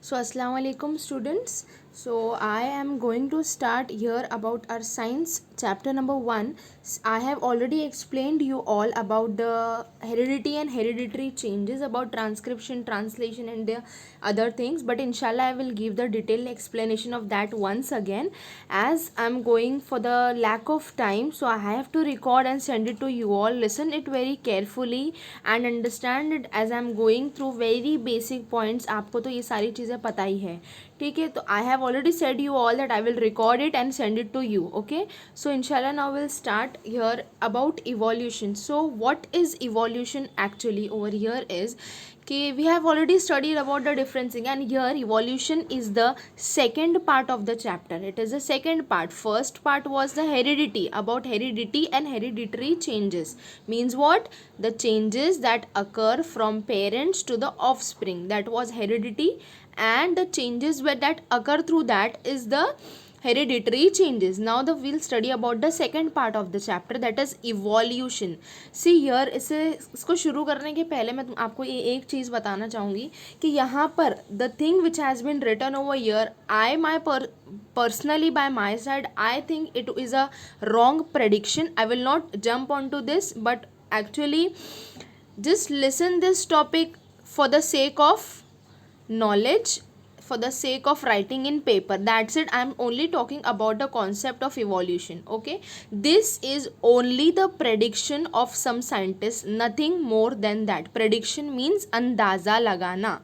So, Assalamu alaikum students. So, I am going to start here about our science chapter number 1. I have already explained you all about the heredity and hereditary changes, about transcription, translation, and the other things. But inshallah, I will give the detailed explanation of that once again. As I'm going for the lack of time, so I have to record and send it to you all. Listen it very carefully and understand it as I'm going through very basic points. आपको तो ये सारी चीज़ें पता ही है, ठीक है. तो I have already said you all that I will record it and send it to you. Okay, so inshallah now we'll start here about evolution. So what is evolution actually over here is कि we have already studied about the differencing, and here evolution is the second part of the chapter. It is the second part. First part was the heredity, about heredity and hereditary changes. Means what? The changes that occur from parents to the offspring, that was heredity, and the changes that occur through that is the hereditary changes. Now we'll study about the second part of the chapter, that is evolution. See here, इसको शुरू करने के पहले मैं आपको ये एक चीज़ बताना चाहूँगी कि यहाँ पर the thing which has been written over here, personally by my side, I think it is a wrong prediction. I will not jump onto this, but actually just listen this topic for the sake of knowledge, for the sake of writing in paper. That's it. I'm only talking about the concept of evolution. Okay, this is only the prediction of some scientists, nothing more than that. Prediction means अंदाज़ा लगाना.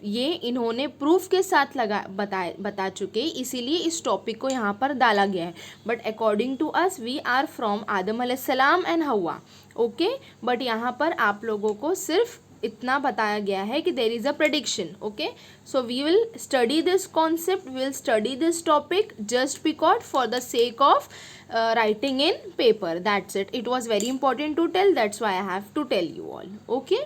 ये इन्होंने proof के साथ बता चुके, इसीलिए इस टॉपिक को यहाँ पर डाला गया है. But according to us we are from Adam अलैहिस्सलाम एंड हवा. ओके, बट यहाँ पर आप लोगों को सिर्फ इतना बताया गया है कि there is a prediction. Okay, so we will study this concept, we will study this topic just because for the sake of writing in paper. That's it. It was very important to tell, that's why I have to tell you all. Okay,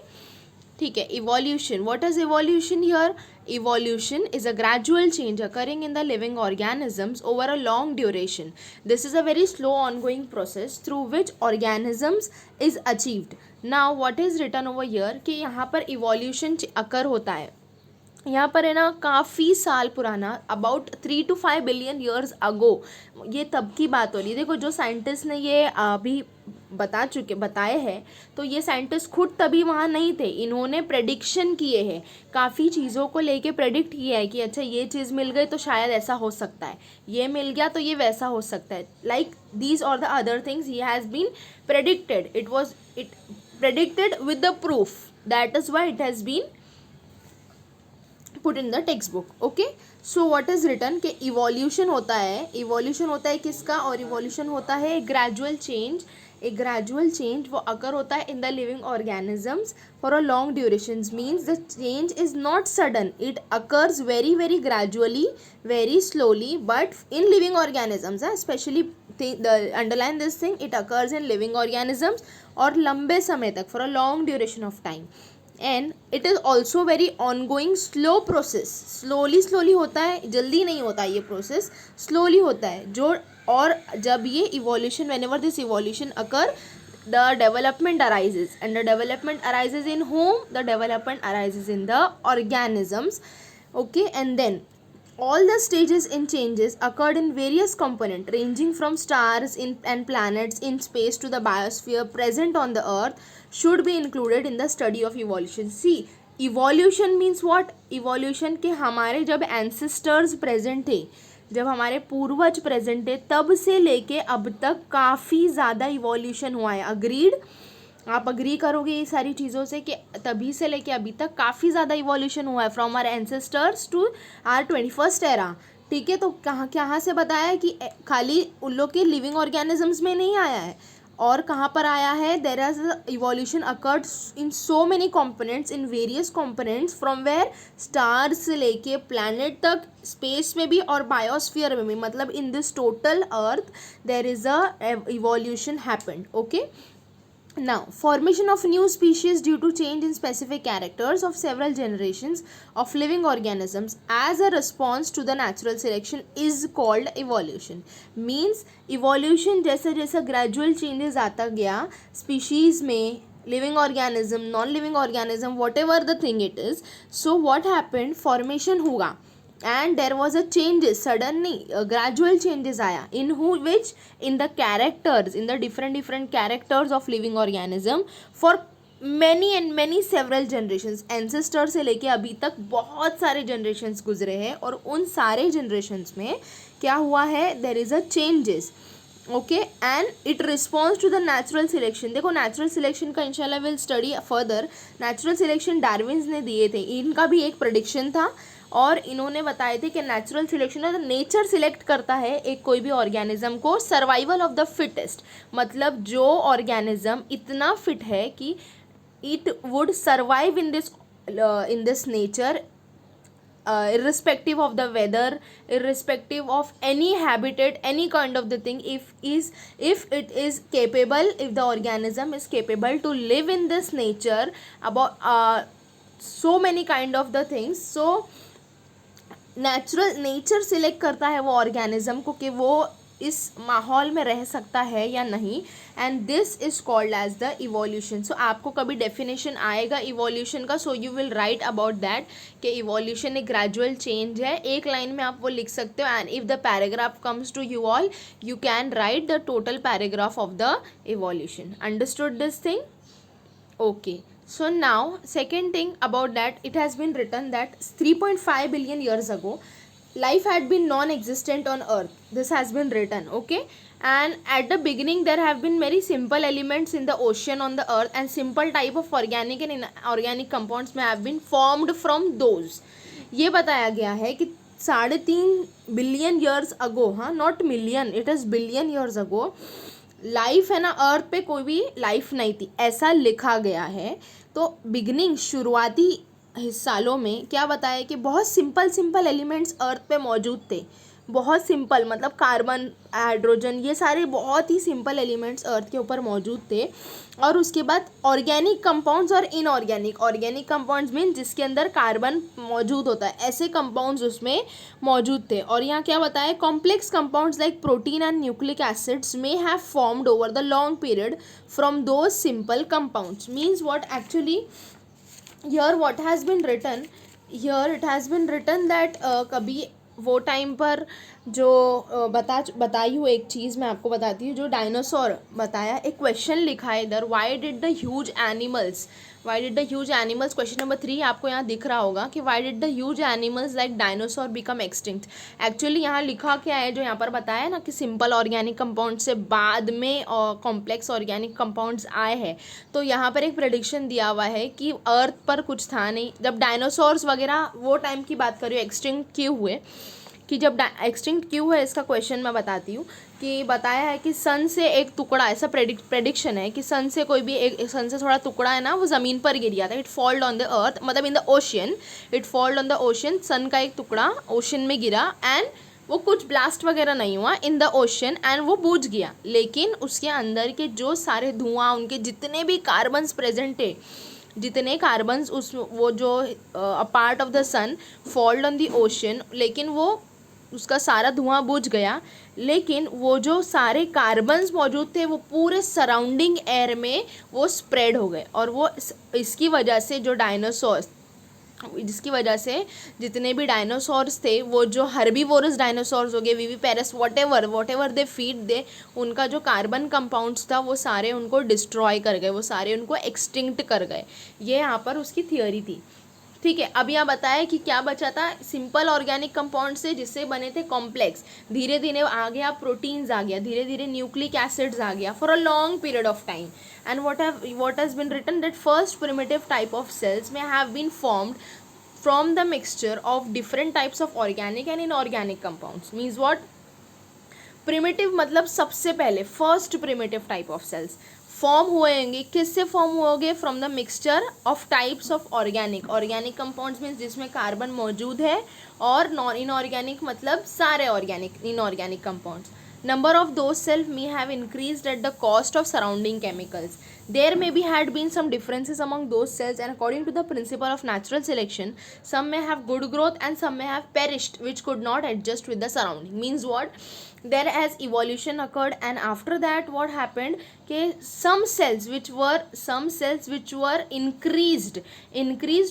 ठीक है. Evolution, what is evolution here? Evolution is a gradual change occurring in the living organisms over a long duration. This is a very slow ongoing process through which organisms is achieved. Now what is written over here कि यहाँ पर evolution occur होता है. यहाँ पर है ना, काफ़ी साल पुराना, about 3 to 5 billion years ago, ये तब की बात हो रही है. देखो जो साइंटिस्ट ने ये अभी बताए हैं, तो ये साइंटिस्ट खुद तभी वहाँ नहीं थे. इन्होंने प्रेडिक्शन किए हैं, काफ़ी चीज़ों को लेके प्रेडिक्ट किया है कि अच्छा ये चीज़ मिल गई तो शायद ऐसा हो सकता है, ये मिल गया तो ये वैसा हो सकता है. लाइक दीज और द अदर थिंग्स ही has been predicted. It predicted with the proof. That is why it has been put in the textbook. Okay, so what is written कि इवोल्यूशन होता है किसका? और इवोल्यूशन होता है gradual change. एक gradual change वो अकर होता है in the living organisms for a long durations. Means the change is not sudden, it occurs very very gradually, very slowly, but in living organisms, specially underline this thing, it occurs in living organisms और लंबे समय तक, for a long duration of time. And it is also very ongoing slow process. Slowly होता है, जल्दी नहीं होता ये प्रोसेस, स्लोली होता है. जो और जब ये evolution, whenever this evolution occur, the development arises, and the development arises in home, the development arises in the organisms. Okay, and then all the stages in changes occurred in various components ranging from stars and planets in space to the biosphere present on the earth should be included in the study of evolution. See, evolution means what? evolution के हमारे जब ancestors present थे, जब हमारे पूर्वज present थे, तब से लेके अब तक काफ़ी ज़्यादा इवोल्यूशन हुआ है. अग्रीड? आप अग्री करोगे ये सारी चीज़ों से कि तभी से लेके अभी तक काफ़ी ज़्यादा इवोल्यूशन हुआ है from our ancestors to our 21st era. ठीक है, तो कहाँ से बताया है कि खाली उन लोग के लिविंग ऑर्गेनिजम्स में नहीं आया है, और कहाँ पर आया है? There is evolution occurred in so many components, in various components, from where stars से लेके प्लैनेट तक, स्पेस में भी और बायोस्फीयर में भी. मतलब in this total earth there is a evolution happened. Okay, now formation of new species due to change in specific characters of several generations of living organisms as a response to the natural selection is called evolution. means evolution जैसे जैसे gradual changes आता गया species में, living organism, non living organism, whatever the thing it is. So what happened, formation हुआ and there was a changes, suddenly gradual changes आया in which in the characters, in the different characters of living organism for many and many several generations. ancestor से लेके अभी तक बहुत सारे generations गुजरे हैं और उन सारे generations में क्या हुआ है, there is a changes. Okay and it response to the natural selection. देखो नेचुरल सिलेक्शन का इंशाल्लाह will study further. Natural selection Darwin's ने दिए थे, इनका भी एक प्रेडिक्शन था और इन्होंने बताए थे कि नेचुरल सिलेक्शन है, नेचर सिलेक्ट करता है एक कोई भी ऑर्गेनिज्म को, सर्वाइवल ऑफ द फिटेस्ट, मतलब जो ऑर्गेनिज्म इतना फिट है कि it would survive in this nature, irrespective of the weather, irrespective of any habitat, any kind of the thing, if it is capable, if the organism is capable to live in this nature about so many kind of the things. So nature select करता है वो organism को कि वो इस माहौल में रह सकता है या नहीं, and this is called as the evolution. So आपको कभी डेफिनेशन आएगा इवोल्यूशन का, so you will write about that कि इवोल्यूशन एक ग्रेजुअल चेंज है. एक लाइन में आप वो लिख सकते हो and if the paragraph comes to you all you can write the total paragraph of the evolution. Understood this thing? Okay. So now second thing about that, it has been written that 3.5 billion years ago life had been non-existent on earth. This has been written, okay, and at the beginning there have been very simple elements in the ocean on the earth and simple type of organic and inorganic compounds may have been formed from those. ये बताया गया है कि 3.5 billion years ago, हाँ not million, it is billion years ago, life है ना अर्थ पे कोई भी लाइफ नहीं थी, ऐसा लिखा गया है. तो बिगनिंग शुरुआती सालों में क्या बताया कि बहुत सिंपल एलिमेंट्स अर्थ पे मौजूद थे, बहुत सिंपल, मतलब कार्बन, हाइड्रोजन, ये सारे बहुत ही सिंपल एलिमेंट्स अर्थ के ऊपर मौजूद थे. और उसके बाद ऑर्गेनिक कंपाउंड्स और इनऑर्गेनिक. ऑर्गेनिक कंपाउंड्स मीन जिसके अंदर कार्बन मौजूद होता है, ऐसे कंपाउंड्स उसमें मौजूद थे. और यहाँ क्या बताया, complex compounds like protein and nucleic acids may have formed over the long period from those simple compounds. Means what actually here what has been written, here it has been written that कभी वो time पर जो बताई हुई एक चीज़ मैं आपको बताती हूँ, जो डायनासोर बताया, एक क्वेश्चन लिखा है इधर, why did the huge animals, question number 3 आपको यहाँ दिख रहा होगा कि why did the huge animals like dinosaur become extinct. Actually यहाँ लिखा क्या है, जो यहाँ पर बताया है ना कि सिंपल ऑर्गेनिक कंपाउंड से बाद में कॉम्प्लेक्स ऑर्गेनिक कंपाउंड्स आए हैं. तो यहाँ पर एक प्रेडिक्शन दिया हुआ है कि अर्थ पर कुछ था नहीं जब डायनासोर्स वगैरह वो टाइम की बात करिए एक्सटिंक्ट क्यों हुए, कि जब एक्सटिंक्ट क्यों है इसका क्वेश्चन मैं बताती हूँ. कि बताया है कि सन से एक टुकड़ा, ऐसा प्रेडिक्शन है कि सन से कोई भी एक सन से थोड़ा टुकड़ा है ना वो ज़मीन पर गिर गया था. It falled on the earth, मतलब in the ocean, it falled on the ocean. Sun का एक टुकड़ा ओशन में गिरा एंड वो कुछ ब्लास्ट वगैरह नहीं हुआ इन द ओशन एंड वो बूझ गया, लेकिन उसके अंदर के जो सारे धुआं, उनके जितने भी कार्बन्स प्रेजेंट थे, जितने कार्बन्स उस वो जो a part of the sun fold on the ocean, लेकिन वो उसका सारा धुआं बुझ गया, लेकिन वो जो सारे कार्बन्स मौजूद थे वो पूरे सराउंडिंग एयर में वो स्प्रेड हो गए. और वो इसकी वजह से जो डायनासोर्स, जिसकी वजह से जितने भी डायनासोर्स थे, वो जो हर्बीवोरस डायनासोर्स हो गए, विविपेरस, वॉटेवर दे फीड दे, उनका जो कार्बन कंपाउंड्स था वो सारे उनको डिस्ट्रॉय कर गए, वो सारे उनको एक्सटिंक्ट कर गए. ये यहाँ पर उसकी थियोरी थी. ठीक है, अब यहाँ बताया कि क्या बचा था, सिंपल ऑर्गेनिक कंपाउंड से जिससे बने थे कॉम्प्लेक्स, धीरे धीरे आ गया प्रोटीन्स आ गया, धीरे धीरे न्यूक्लिक एसिड्स आ गया for a long period of time. And what has been written that first primitive type of cells may have been formed from the mixture of different types of organic and inorganic compounds. Means what, primitive मतलब सबसे पहले first primitive type of cells form हुएंगे, किससे form होंगे, from the mixture of types of organic compounds means जिसमें carbon मौजूद है, और नॉन इनऑर्गेनिक मतलब सारे inorganic compounds. Number of those cells may have increased at the cost of surrounding chemicals. There maybe had been some differences among those cells, and according to the principle of natural selection, some may have good growth and some may have perished, which could not adjust with the surrounding. Means what? There has evolution occurred, and after that what happened कि some cells which were increased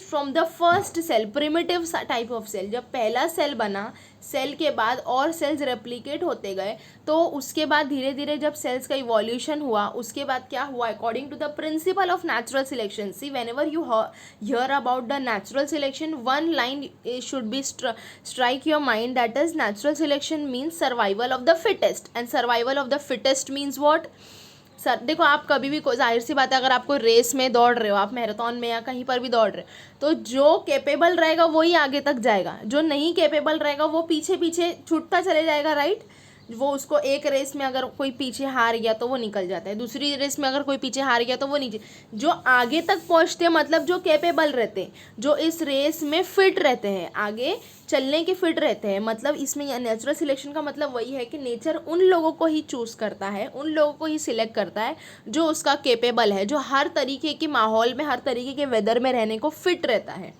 from the first cell, primitive type of cell. जब पहला cell बना, cell के बाद और sales replicate होते गए, तो उसके बाद धीरे धीरे जब सेल्स का इवोल्यूशन हुआ, उसके बाद क्या हुआ? According to the principle of natural selection, see whenever you hear about the natural selection, one line should be strike your mind, that is natural selection means survival of the fittest, and survival of the fittest means what? Sir देखो, आप कभी भी जाहिर सी बात है, अगर आपको race में दौड़ रहे हो, आप मैराथन में या कहीं पर भी दौड़ रहे हो, तो जो कैपेबल रहेगा वही आगे तक जाएगा, जो नहीं कैपेबल रहेगा वो पीछे पीछे छूटता चले जाएगा, राइट? वो उसको एक रेस में अगर कोई पीछे हार गया तो वो निकल जाता है, दूसरी रेस में अगर कोई पीछे हार गया तो वो नीचे। जो आगे तक पहुंचते हैं मतलब जो कैपेबल रहते हैं, जो इस रेस में फिट रहते हैं, आगे चलने के फिट रहते हैं, मतलब इसमें नेचुरल सिलेक्शन का मतलब वही है कि नेचर उन लोगों को ही चूज़ करता है, उन लोगों को ही सिलेक्ट करता है जो उसका कैपेबल है, जो हर तरीके के माहौल में, हर तरीके के वेदर में रहने को फिट रहता है।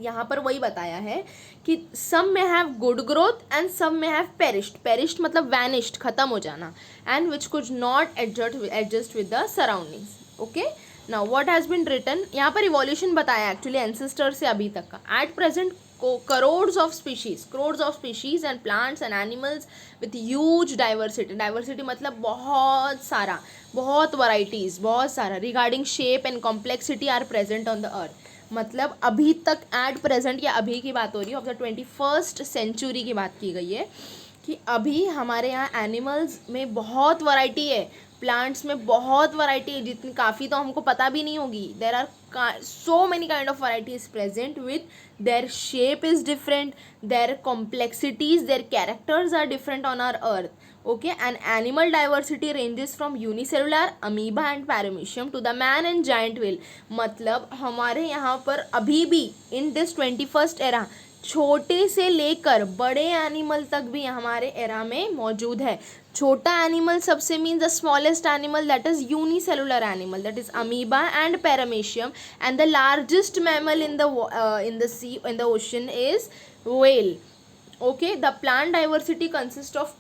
यहाँ पर वही बताया है कि सम में have good growth and some में हैव पेरिश्ड मतलब वैनिश्ड, खत्म हो जाना, and which could not adjust with the surroundings. Okay, now what has been written, यहाँ पर इवोल्यूशन बताया एक्चुअली एंसेस्टर से अभी तक का। At present crores of species and plants and animals with huge diversity मतलब बहुत सारा, बहुत varieties, बहुत सारा regarding shape and complexity are present on the earth। मतलब अभी तक एट प्रेजेंट, या अभी की बात हो रही है, ऑफ द 21st सेंचुरी की बात की गई है कि अभी हमारे यहाँ एनिमल्स में बहुत वैरायटी है, प्लांट्स में बहुत वैरायटी है, जितनी काफ़ी तो हमको पता भी नहीं होगी। There are so many kind of varieties present with their shape is different, their complexities, their characters are different on our earth. Okay, and animal diversity ranges from unicellular amoeba and paramecium to the man and giant whale। मतलब हमारे यहाँ पर अभी भी in this 21st era छोटे से लेकर बड़े एनिमल तक भी हमारे एरा में मौजूद है। छोटा एनिमल सबसे means the smallest animal, that is unicellular animal, that is amoeba and paramecium, and the largest mammal in the sea, in the ocean is whale। Okay, the plant diversity consists of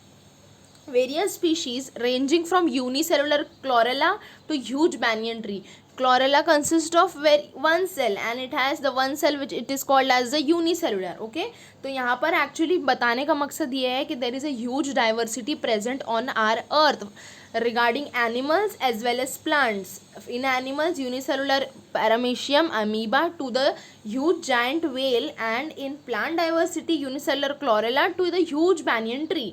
various species ranging from unicellular chlorella to huge banyan tree। Chlorella consists of one cell and it has the one cell which it is called as the unicellular। okay, तो यहाँ पर actually बताने का मकसद ये है कि there is a huge diversity present on our earth regarding animals as well as plants। in animals unicellular paramecium amoeba to the huge giant whale, and in plant diversity unicellular chlorella to the huge banyan tree।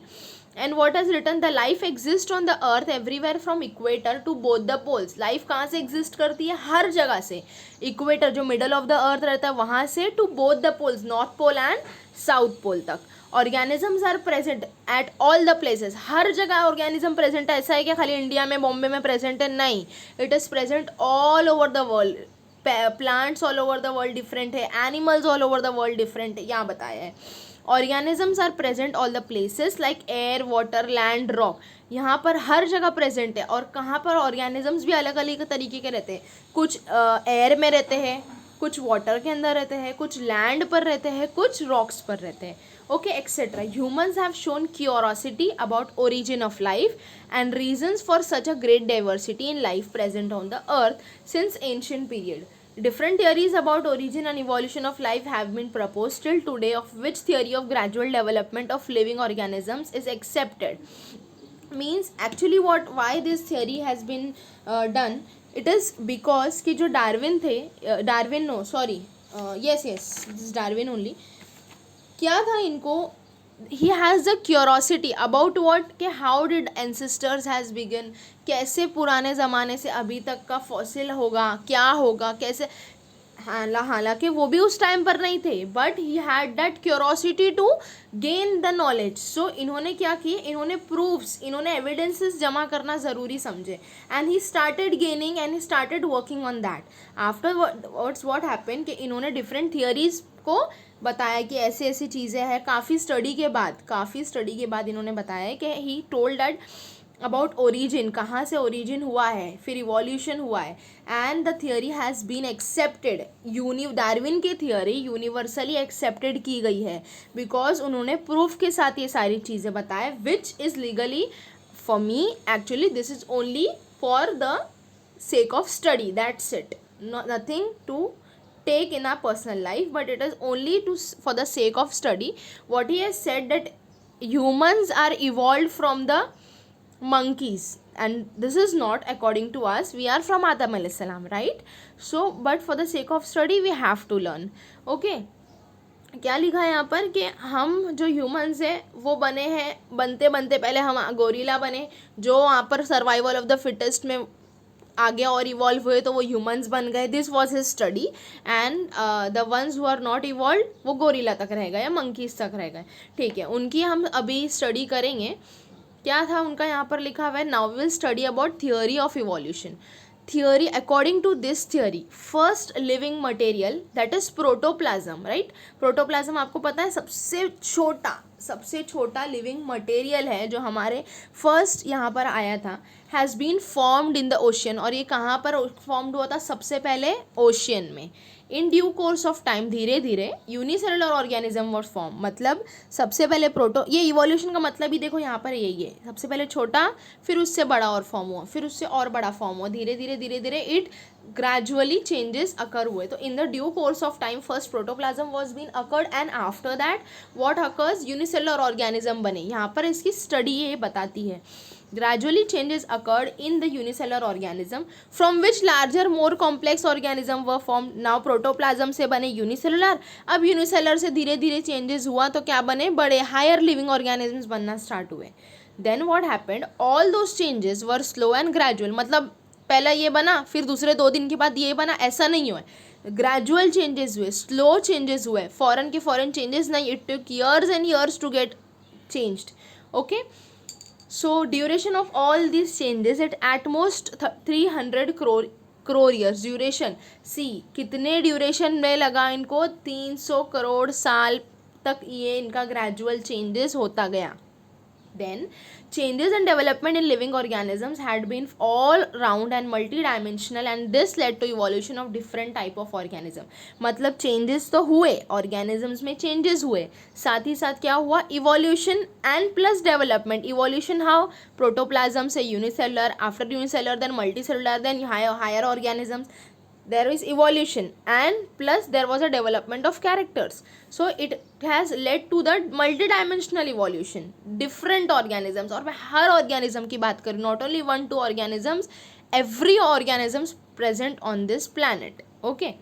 and what has written, the life exists on the earth everywhere from equator to both the poles। Life कहाँ से exist करती है? हर जगह से। Equator जो middle of the earth रहता है वहाँ से to both the poles, north pole and south pole तक। Organisms are present at all the places. हर जगह ऑर्गेनिज्म प्रेजेंट है। ऐसा है कि खाली इंडिया में, बॉम्बे में प्रेजेंट है? नहीं, it is present all over the world. Plants all over the world different है, animals all over the world different है, यहाँ बताया है। Organisms are present all the places like air, water, land, rock. यहाँ पर हर जगह प्रेजेंट है। और कहाँ पर ऑर्गेनिजम्स भी अलग अलग तरीके के रहते हैं। कुछ एयर में रहते हैं, कुछ वाटर के अंदर रहते हैं, कुछ लैंड पर रहते हैं, कुछ रॉक्स पर रहते हैं। Okay, etcetera. Humans have shown curiosity about origin of life and reasons for such a great diversity in life present on the earth since ancient period. Different theories about origin and evolution of life have been proposed till today, of which theory of gradual development of living organisms is accepted। Means actually why this theory has been done, it is because कि जो Darwin थे, Darwin no sorry, yes this Darwin only, क्या था इनको, he has the curiosity about what, कि how did ancestors has begun, कैसे पुराने ज़माने से अभी तक का फॉसिल होगा, क्या होगा, कैसे। हालांकि वो भी उस टाइम पर नहीं थे, but he had that curiosity to gain the knowledge. So इन्होंने क्या किए, इन्होंने प्रूफ्स, इन्होंने एविडेंसेस जमा करना ज़रूरी समझे, and he started gaining and he started working on that. Afterwards what happen कि इन्होंने डिफरेंट थियरीज को बताया कि ऐसी ऐसी चीज़ें हैं। काफ़ी स्टडी के बाद इन्होंने बताया कि he told that about origin, कहाँ से ओरिजिन हुआ है, फिर इवोल्यूशन हुआ है, and the theory has been accepted, Darwin की थियोरी यूनिवर्सली एक्सेप्टेड की गई है, बिकॉज उन्होंने प्रूफ के साथ ये सारी चीज़ें बताए, which is legally for me actually this is only for the sake of study, that's it, nothing to take in our personal life, but it is only for the sake of study. What he has said that humans are evolved from the monkeys, and this is not according to us, we are from Adam alayhi salam, right? So but for the sake of study we have to learn. Okay, क्या लिखा है यहाँ पर कि हम जो humans हैं वो बने हैं, बनते बनते पहले हम गोरिल्ला बने, जो वहाँ पर सर्वाइवल ऑफ द फिटेस्ट में आ गया और इवॉल्व हुए तो वो ह्यूमंस बन गए. This was his study, and the ones who are not evolve वो गोरिल्ला तक रह गए या मंकीज तक रह गए. ठीक है, उनकी हम अभी स्टडी करेंगे. क्या था उनका यहाँ पर लिखा हुआ है, now will study about theory of evolution. Theory, according to this theory, first living material that is protoplasm, right. Protoplasm आपको पता है सबसे छोटा लिविंग मटेरियल है जो हमारे फर्स्ट यहाँ पर आया था, has been formed in the ocean. और ये कहाँ पर फॉर्म्ड हुआ था, सबसे पहले ओशियन में. In due course of time, धीरे धीरे यूनिसेलुलर ऑर्गेनिज्म वॉज फॉर्म. मतलब सबसे पहले ये इवोल्यूशन का मतलब ही देखो यहाँ पर यही है, सबसे पहले छोटा, फिर उससे बड़ा और फॉर्म हुआ, फिर उससे और बड़ा फॉर्म हुआ, धीरे धीरे इट gradually changes occur हुए. तो in the due course of time first protoplasm was been occurred, and after that what occurs, unicellular organism बने. यहाँ पर इसकी स्टडी ये बताती है, gradually changes occurred in the unicellular organism from which larger more complex organism were formed. now protoplasm से बने unicellular, अब unicellular से धीरे धीरे changes हुआ तो क्या बने, बड़े higher living organisms बनना start हुए. then what happened, all those changes were slow and gradual. मतलब पहला ये बना फिर दूसरे 2 दिन के बाद ये बना, ऐसा नहीं हुआ. ग्रेजुअल चेंजेस हुए, स्लो चेंजेस हुए, फॉरन के फॉरन चेंजेस नहीं. It took years and years to get changed. Okay, so duration of all this changes at most 300 crore years. Duration see, कितने ड्यूरेशन में लगा इनको, 300 करोड़ साल तक ये इनका ग्रेजुअल चेंजेस होता गया. Then changes and development in living organisms had been all round and multidimensional, and this led to evolution of different type of organism. मतलब changes तो हुए, organisms में changes हुए, साथ ही साथ क्या हुआ, evolution and plus development. evolution how, protoplasm से unicellular, after unicellular then multicellular, then higher organisms. there is evolution, and plus there was a development of characters, so it has led to the multidimensional evolution, different organisms. और मैं हर organism की बात करूँ, not only 1-2 organisms, every organisms present on this planet. okay,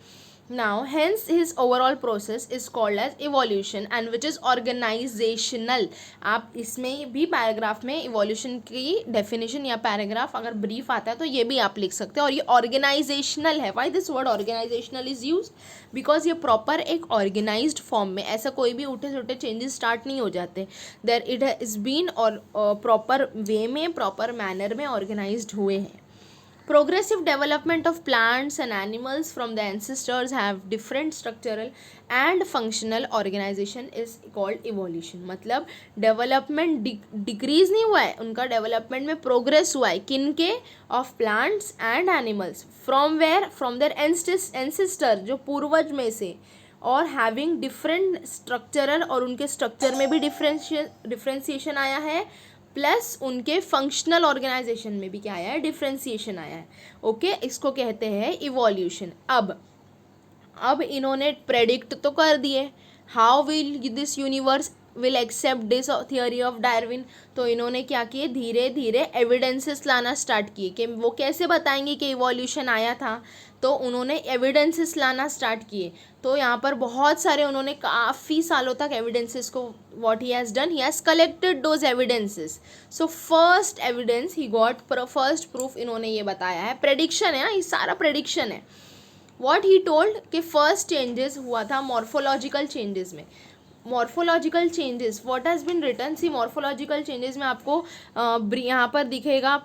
now hence his overall process is called as evolution, and which is organizational. आप इसमें भी paragraph में evolution की definition या पैराग्राफ अगर brief आता है तो ये भी आप लिख सकते हैं. और ये organizational है. why this word organizational is used, because ये proper एक organized form में, ऐसा कोई भी उठे छोटे changes start नहीं हो जाते. there it has been और proper way में, proper manner में organized हुए हैं. Progressive development of plants and animals from the ancestors have different structural and functional organization is called evolution. मतलब development decrease नहीं हुआ है, उनका development में progress हुआ है. किनके, of plants and animals, from where, from their ancestor, जो पूर्वज में से, और हैविंग डिफरेंट स्ट्रक्चरल, और उनके स्ट्रक्चर में भी डिफ्रेंशिएशन आया है, प्लस उनके फंक्शनल ऑर्गेनाइजेशन में भी क्या आया है, डिफ्रेंशिएशन आया है. ओके, इसको कहते हैं इवोल्यूशन. अब इन्होंने प्रेडिक्ट तो कर दिए, how will this universe will accept this theory of Darwin. तो इन्होंने क्या किए, धीरे धीरे एविडेंसेस लाना स्टार्ट किए कि वो कैसे बताएंगे कि इवोल्यूशन आया था. तो उन्होंने एविडेंसेस लाना स्टार्ट किए. तो यहाँ पर बहुत सारे उन्होंने काफ़ी सालों तक एविडेंसेस को, what he has done, he has collected those evidences. So first evidence he got, first proof इन्होंने ये बताया है. प्रेडिक्शन है, ये सारा प्रेडिक्शन है. व्हाट ही टोल्ड कि फर्स्ट चेंजेस हुआ था मॉर्फोलॉजिकल चेंजेस में. Morphological changes, what has been written, see morphological changes में आपको यहाँ पर दिखेगा,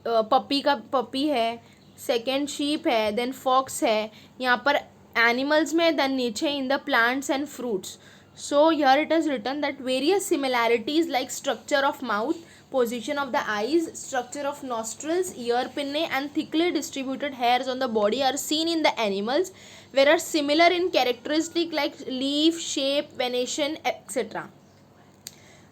पपी है, सेकेंड शीप है, देन फॉक्स है, यहाँ पर एनिमल्स में, देन नीचे in the plants and fruits. So here it is written that various similarities like structure of mouth, position of the eyes, structure of nostrils, ear pinnae and thickly distributed hairs on the body are seen in the animals, whereas similar in characteristic like leaf, shape, venation, etc.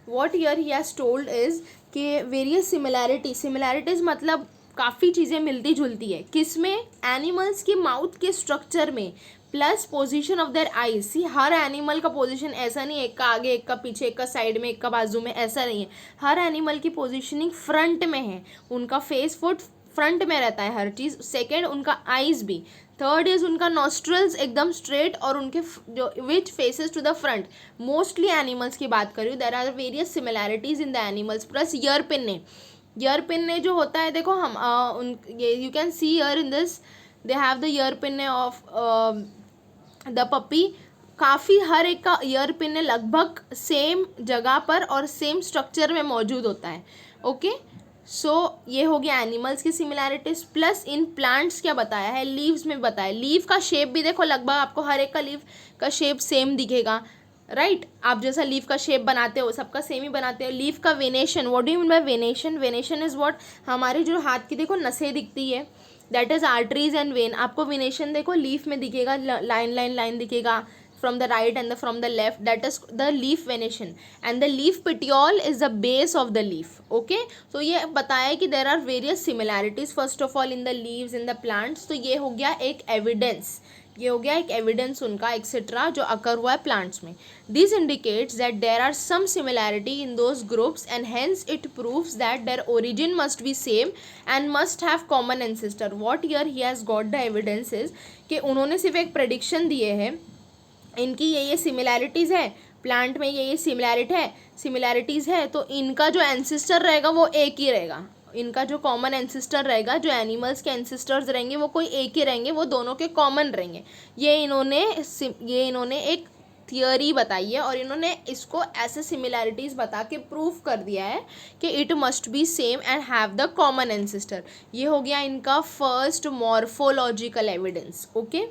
What here he has told is कि various similarities मतलब काफ़ी चीज़ें मिलती जुलती है, किस में, animals के माउथ के स्ट्रक्चर में, plus position of their eyes. See हर एनिमल का पोजीशन ऐसा नहीं है, एक का आगे, एक का पीछे, एक का साइड में, एक का बाजू में, ऐसा नहीं है। हर एनिमल की पोजीशनिंग फ्रंट में है, उनका फेस फुट फ्रंट में रहता है हर चीज़। सेकेंड, उनका आईज भी। थर्ड इज उनका नॉस्ट्रल्स एकदम स्ट्रेट और उनके जो which faces to the front. Mostly animals की बात करूँ, there are various similarities in the animals. Plus ear pinnae जो होता है, देखो हम you can see ear in this, they have the ear pinnae of the puppy. काफ़ी हर एक का ईयर पिन्ने लगभग सेम जगह पर और सेम स्ट्रक्चर में मौजूद होता है। ओके, सो ये हो गया एनिमल्स की सिमिलैरिटीज। प्लस इन प्लांट्स क्या बताया है, लीव्स में बताया। लीव का शेप भी देखो, लगभग आपको हर एक का लीव का शेप सेम दिखेगा, राइट। आप जैसा लीव का शेप बनाते हो सबका सेम ही बनाते हो। लीव का venation, what do you mean by venation? Venation is what, हमारी जो हाथ की देखो नसें दिखती है, that is arteries and when. आपको वेनेशन देखो लीफ में दिखेगा, लाइन दिखेगा from the right and from the left, that is the leaf venation, and the leaf petiole is the base of the leaf. Okay, so ये बताया कि there are various similarities first of all in the leaves in the plants. तो ये हो गया एक evidence, ये हो गया एक एविडेंस उनका एक्सेट्रा जो अकर हुआ है प्लांट्स में. This indicates that there are some similarity in those groups and hence it proves that their origin must be same and must have common ancestor. What here he has got the evidence is कि उन्होंने सिर्फ एक prediction दिए हैं, इनकी ये similarities है, plant में ये सिमिलैरिटीज़ है, तो इनका जो एंसेस्टर रहेगा वो एक ही रहेगा. इनका जो कॉमन एंसेस्टर रहेगा, जो एनिमल्स के एंसेस्टर्स रहेंगे वो कोई एक ही रहेंगे, वो दोनों के कॉमन रहेंगे. ये इन्होंने एक थियोरी बताई है और इन्होंने इसको ऐसे सिमिलैरिटीज़ बता के प्रूव कर दिया है कि it must be same and have the common ancestor. ये हो गया इनका first morphological evidence. Okay,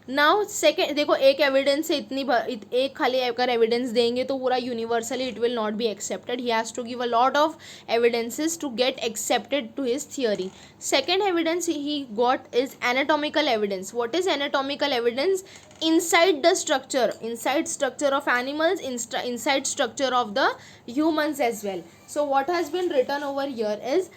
now second देखो, एक एविडेंस से एक खाली अगर एविडेंस देंगे तो पूरा universally it will not be accepted. He has to give a lot of evidences to get accepted to his theory. Second evidence he got is anatomical evidence. What is anatomical evidence? inside the structure of animals, inside structure of the humans as well. So what has been written over here is,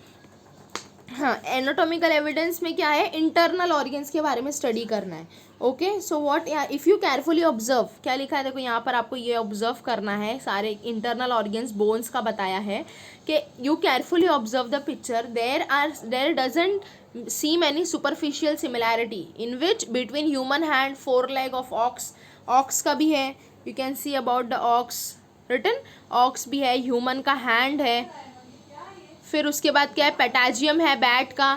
हाँ, anatomical evidence में क्या है, internal organs के बारे में study करना है. Okay, so what, if you carefully observe, क्या लिखा है देखो यहाँ पर, आपको ये ऑब्जर्व करना है. सारे इंटरनल ऑर्गन्स बोन्स का बताया है कि you carefully observe the picture. There doesn't seem any superficial similarity in which between human hand, foreleg of ox का भी है, you can see about the ox written, ox भी है, human का hand है, फिर उसके बाद क्या है, पेटाजियम है बैट का,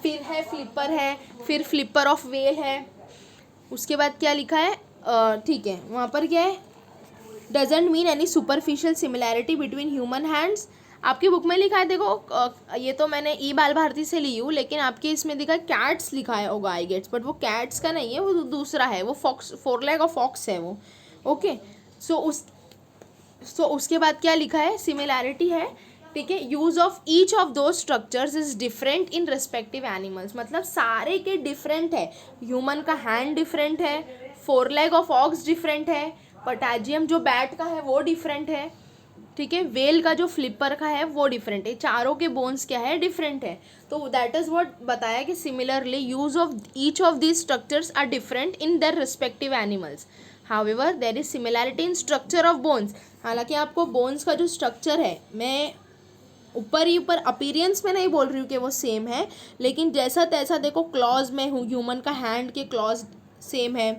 फिर है फ्लिपर है, फिर फ्लिपर ऑफ वेल है. उसके बाद क्या लिखा है, ठीक है वहाँ पर क्या है, doesn't mean any superficial similarity between human hands. आपकी बुक में लिखा है देखो, ये तो मैंने ई बाल भारती से ली हूँ, लेकिन आपके इसमें दिखा है कैट्स लिखा है होगा आई गेट्स, बट वो कैट्स का नहीं है, वो दूसरा है, वो फॉक्स, फोरलेग ऑफ फॉक्स है वो. ओके, सो उसके बाद क्या लिखा है, सिमिलैरिटी है, ठीक है. यूज़ ऑफ ईच ऑफ दो structures is different in respective animals. मतलब सारे के डिफरेंट है. ह्यूमन का हैंड डिफरेंट है, फोरलेग ऑफ ऑक्स डिफरेंट है, पोटाजियम जो बैट का है वो डिफरेंट है, ठीक है, वेल का जो फ्लिपर का है वो डिफरेंट है. चारों के बोन्स क्या है, डिफरेंट है. तो दैट इज़ व्हाट बताया कि similarly use of each of these structures are different in their respective animals. However there is similarity in structure of bones. हालांकि आपको बोन्स का जो स्ट्रक्चर है, मैं ऊपर अपीरियंस में नहीं बोल रही हूँ कि वो सेम है, लेकिन जैसा तैसा देखो, क्लॉज में ह्यूमन का हैंड के क्लॉज सेम है,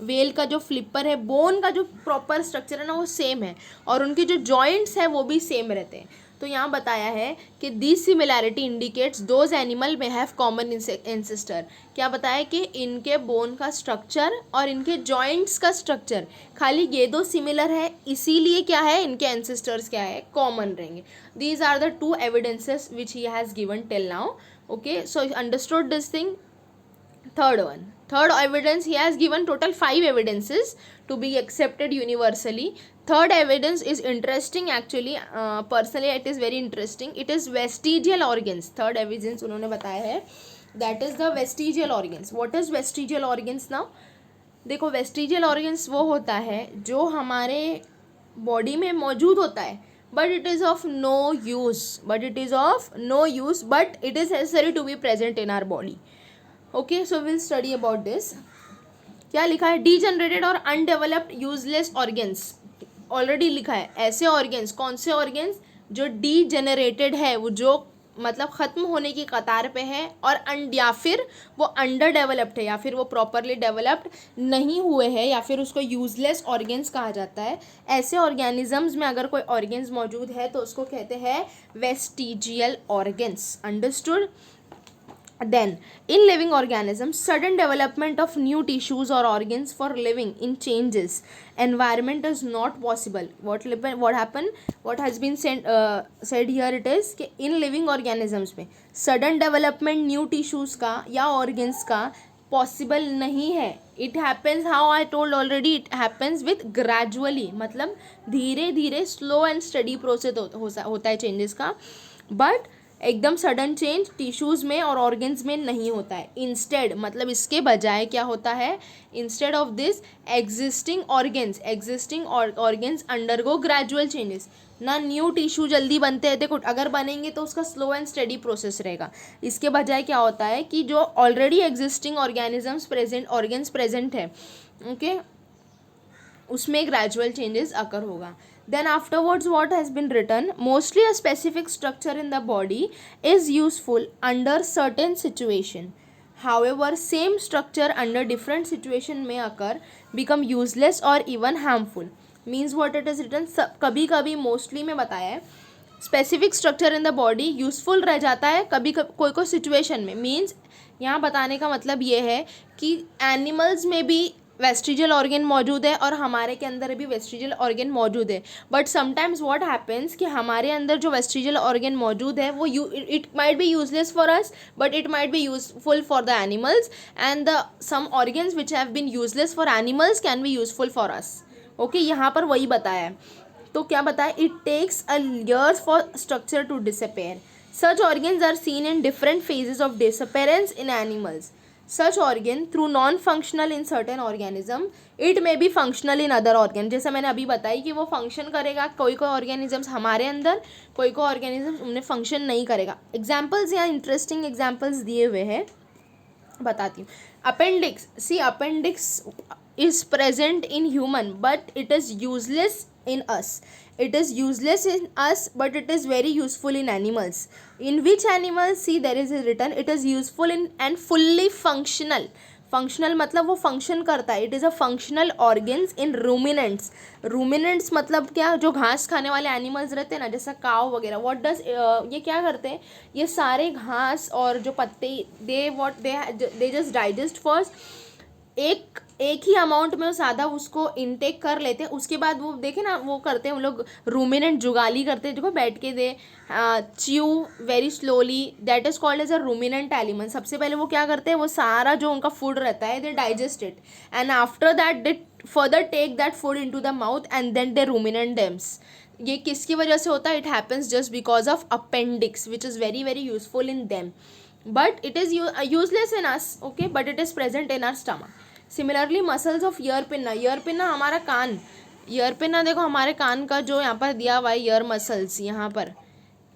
वेल का जो फ्लिपर है, बोन का जो प्रॉपर स्ट्रक्चर है ना वो सेम है, और उनके जो जॉइंट्स हैं वो भी सेम रहते हैं. तो यहाँ बताया है कि this similarity indicates those animal में हैव कॉमन एंसेस्टर. क्या बताया कि इनके बोन का स्ट्रक्चर और इनके जॉइंट्स का स्ट्रक्चर, खाली ये दो सिमिलर है, इसीलिए क्या है, इनके एंसेस्टर्स क्या है, कॉमन रहेंगे. These are the two evidences which he has given till now. Okay, so understood this thing. Third one, Third evidence, he has given total 5 evidences to be accepted universally. Third evidence is interesting actually, personally it is very interesting. It is vestigial organs. Third evidence उन्होंने बताया है, that is the vestigial organs. What is vestigial organs now? देखो vestigial organs वो होता है जो हमारे body में मौजूद होता है, but it is of no use, but it is necessary to be present in our body. Okay, so we'll study about this. क्या लिखा है? डीजनरेटेड और अनडेवलप्ड यूजलेस ऑर्गेन्स. ऑलरेडी लिखा है ऐसे ऑर्गेन्स. कौन से ऑर्गेन्स? जो डीजनरेटेड है, वो जो मतलब ख़त्म होने की कतार पे है, और या फिर वो अंडर डेवलप्ड है, या फिर वो प्रॉपरली डेवलप्ड नहीं हुए हैं, या फिर उसको यूजलेस ऑर्गेन्स कहा जाता है. ऐसे ऑर्गेनिजम्स में अगर कोई ऑर्गेन्स मौजूद है तो उसको कहते हैं vestigial organs. Understood? Then, in living organisms, sudden development of new tissues or organs for living in changes environment is not possible. What happened? What has been said here it is कि in living organisms में sudden development new tissues का या organs का possible नहीं है. It happens, how I told already, it happens with gradually, मतलब धीरे धीरे slow and steady process होता है changes का. But एकदम सडन चेंज टिश्यूज़ में और ऑर्गन्स में नहीं होता है. इंस्टेड मतलब इसके बजाय क्या होता है? Instead of this existing organs undergo gradual changes. ना न्यू टिश्यू जल्दी बनते हैं, देखो अगर बनेंगे तो उसका स्लो एंड स्टडी प्रोसेस रहेगा. इसके बजाय क्या होता है कि जो already existing organisms organs present है, ओके, उसमें ग्रेजुअल चेंजेस अकर होगा. Then afterwards what has been written, mostly a specific structure in the body is useful under certain situation. However, same structure under different situation may occur, become useless or even harmful. Means what it is written, कभी कभी mostly में बताया है specific structure in the body useful रह जाता है कभी कोई कोई situation में. Means यहाँ बताने का मतलब ये है कि एनिमल्स में भी वेस्टिजियल ऑर्गन मौजूद है और हमारे के अंदर भी वेस्टिजियल ऑर्गन मौजूद है. बट समटाइम्स व्हाट हैपेंस कि हमारे अंदर जो वेस्टिजियल ऑर्गन मौजूद है वो it might be useless for us, but it might be useful for the animals, and the some organs which have been useless for animals can be useful for us. Okay, यहाँ पर वही बताया है. तो क्या बताया? It takes a years for structure to disappear. Such organs are seen in different phases of disappearance in animals. Such organ through non-functional in certain organism, it may be functional in other organ. जैसा मैंने अभी बताई कि वो function करेगा कोई कोई organisms हमारे अंदर, कोई कोई ऑर्गेनिजम्स उन्हें फंक्शन नहीं करेगा. एग्जाम्पल्स यहाँ इंटरेस्टिंग एग्जाम्पल्स दिए हुए हैं, बताती हूँ. Appendix. See, appendix is present in human but it is useless in us. It is useless in us but it is very useful in animals. In which animals? See, there is written it is useful in and fully functional. Functional मतलब वो function करता है. It is a functional organs in ruminants. Ruminants मतलब क्या? जो घास खाने वाले एनिमल्स रहते हैं ना, जैसा काव वगैरह. व्हाट डज ये क्या करते हैं? ये सारे घास और जो पत्ते दे जस्ट डाइजेस्ट फर्स्ट. एक ही अमाउंट में वो ज़्यादा उसको इनटेक कर लेते हैं. उसके बाद वो देखे ना, वो करते हैं, हम लोग रूमिनेंट जुगाली करते हैं, देखो बैठ के they chew very slowly. That is called as a ruminant element. सबसे पहले वो क्या करते हैं? वो सारा जो उनका फूड रहता है they digest it, and after that they further take that food into the mouth and then they ruminant them. ये किसकी वजह से होता है? It happens just because of appendix which is very very useful in them, but it is useless in us. Okay, but it is present in our stomach. Similarly muscles of ear pinna. Ear pinna हमारा कान. Ear pinna देखो हमारे कान का जो यहाँ पर दिया हुआ है ईयर मसल्स, यहाँ पर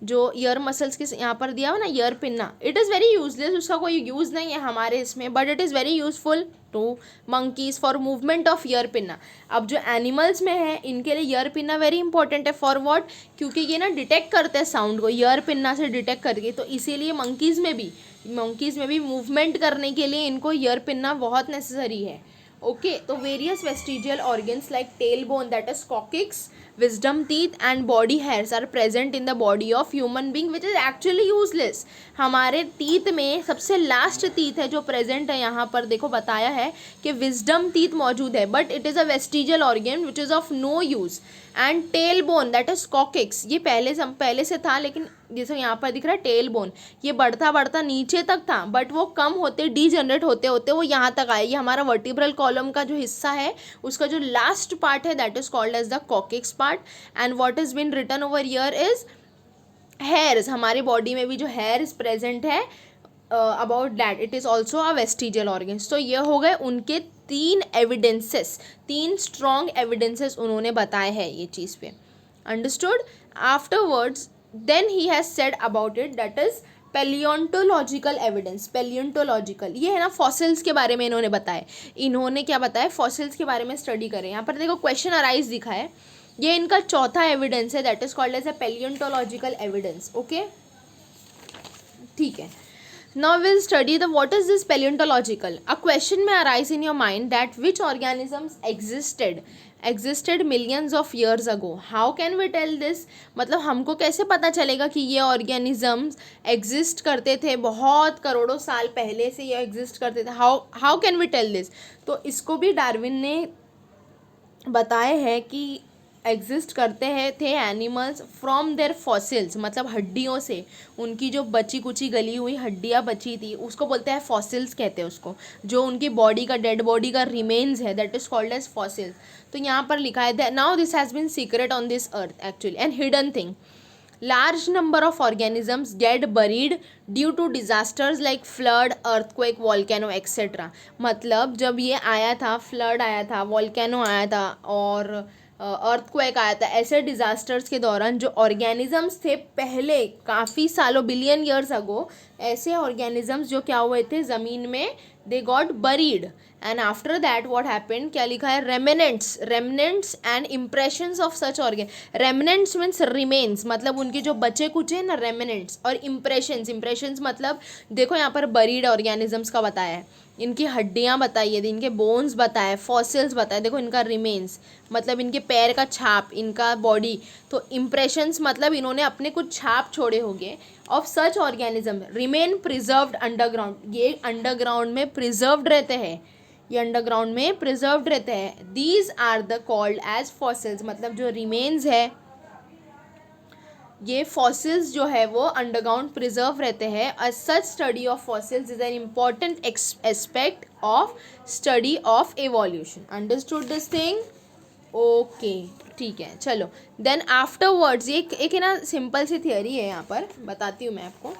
जो ईयर मसल्स के यहाँ पर दिया हुआ ना ear pinna, it is very useless. उसका कोई यूज़ नहीं है हमारे इसमें, but it is very useful to monkeys for movement of ear pinna. अब जो एनिमल्स में है इनके लिए ईयर पिन्ना वेरी इंपॉर्टेंट है. For what? क्योंकि ये ना डिटेक्ट करते हैं साउंड को ईयर पिन्ना से डिटेक्ट करके. तो इसीलिए मंकीज़ में भी मूवमेंट करने के लिए इनको ईयर पिन्ना बहुत नेसेसरी है. ओके, तो various vestigial organs like tail bone, that is coccyx, wisdom teeth and body hairs are present in the body of human being which is actually useless. हमारे teeth में सबसे last teeth है जो present है, यहाँ पर देखो बताया है कि विजडम टीथ मौजूद है, but it is a vestigial organ which is of no use. And tail bone that is coccyx, ये पहले से था लेकिन जैसे यहाँ पर दिख रहा है टेल बोन, ये बढ़ता बढ़ता नीचे तक था, बट वो कम होते डीजनरेट होते होते वो यहाँ तक आए। ये हमारा वर्टिब्रल कॉलम का जो हिस्सा है उसका जो लास्ट पार्ट है that is called as the coccyx part. And what is been written over here is hairs. हमारे बॉडी में भी जो हेयर इज प्रेजेंट है about that, it is also a vestigial organs. तो ये हो गए उनके 3 एविडेंसेस, 3 स्ट्रॉन्ग एविडेंसेस उन्होंने बताए हैं ये चीज़ पे। Understood? Afterwards then he has said about it that is palaeontological evidence. Palaeontological ये है ना फॉसिल्स के बारे में इन्होंने बताया। इन्होंने क्या बताया? फॉसिल्स के बारे में स्टडी करें। यहाँ पर देखो क्वेश्चन अराइज दिखा है, ये इनका चौथा एविडेंस है that is called as a palaeontological evidence. Okay, ठीक है। Now we'll study the what is this paleontological. A question may arise in your mind that which organisms existed millions of years ago. How can we tell this? मतलब हमको कैसे पता चलेगा कि ये organisms exist करते थे बहुत करोड़ों साल पहले से ये exist करते थे? How can we tell this? तो इसको भी डार्विन ने बताए हैं कि एग्जिस्ट करते हैं थे एनिमल्स फ्रॉम देयर फॉसिल्स, मतलब हड्डियों से, उनकी जो बची कुची गली हुई हड्डियाँ बची थी उसको बोलते हैं फॉसिल्स कहते हैं उसको, जो उनकी बॉडी का डेड बॉडी का रिमेन्स है that is called as fossils. तो यहाँ पर लिखा है now this has been secret on this earth actually and hidden thing. Large number of organisms get buried due to disasters like flood, earthquake, volcano etc. मतलब जब ये आया था, फ्लड आया था, वॉल्केनो आया था और अर्थक्वेक आया था, ऐसे डिज़ास्टर्स के दौरान जो ऑर्गेनिजम्स थे पहले काफ़ी सालों बिलियन ईयर्स अगो, ऐसे ऑर्गेनिजम्स जो क्या हुए थे ज़मीन में, they got buried and after that what happened, क्या लिखा है? Remnants and impressions of such organ. Remnants means remains, मतलब उनके जो बचे कुछ है ना रेमिनेंट्स, और इम्प्रेशंस मतलब देखो यहाँ पर बरीड ऑर्गेनिजम्स का बताया है, इनकी हड्डियाँ बताई है, इनके बोन्स बताए, फॉसिल्स बताए, देखो इनका रिमेन्स मतलब इनके पैर का छाप, इनका बॉडी, तो इम्प्रेशंस मतलब इन्होंने अपने कुछ छाप छोड़े होंगे। Of such organism remain preserved underground, ये अंडरग्राउंड में प्रिजर्व्ड रहते हैं, ये अंडरग्राउंड में प्रिजर्व्ड रहते हैं। These are the called as fossils, मतलब जो रिमेन्स है ये फॉसिल्स जो है वो अंडरग्राउंड प्रिजर्व रहते हैं। A such study of fossils is an important aspect of study of evolution. Understood this thing? Okay, ठीक है, चलो देन आफ्टरवर्ड्स ये एक है ना सिंपल सी थियोरी है, यहाँ पर बताती हूँ मैं आपको।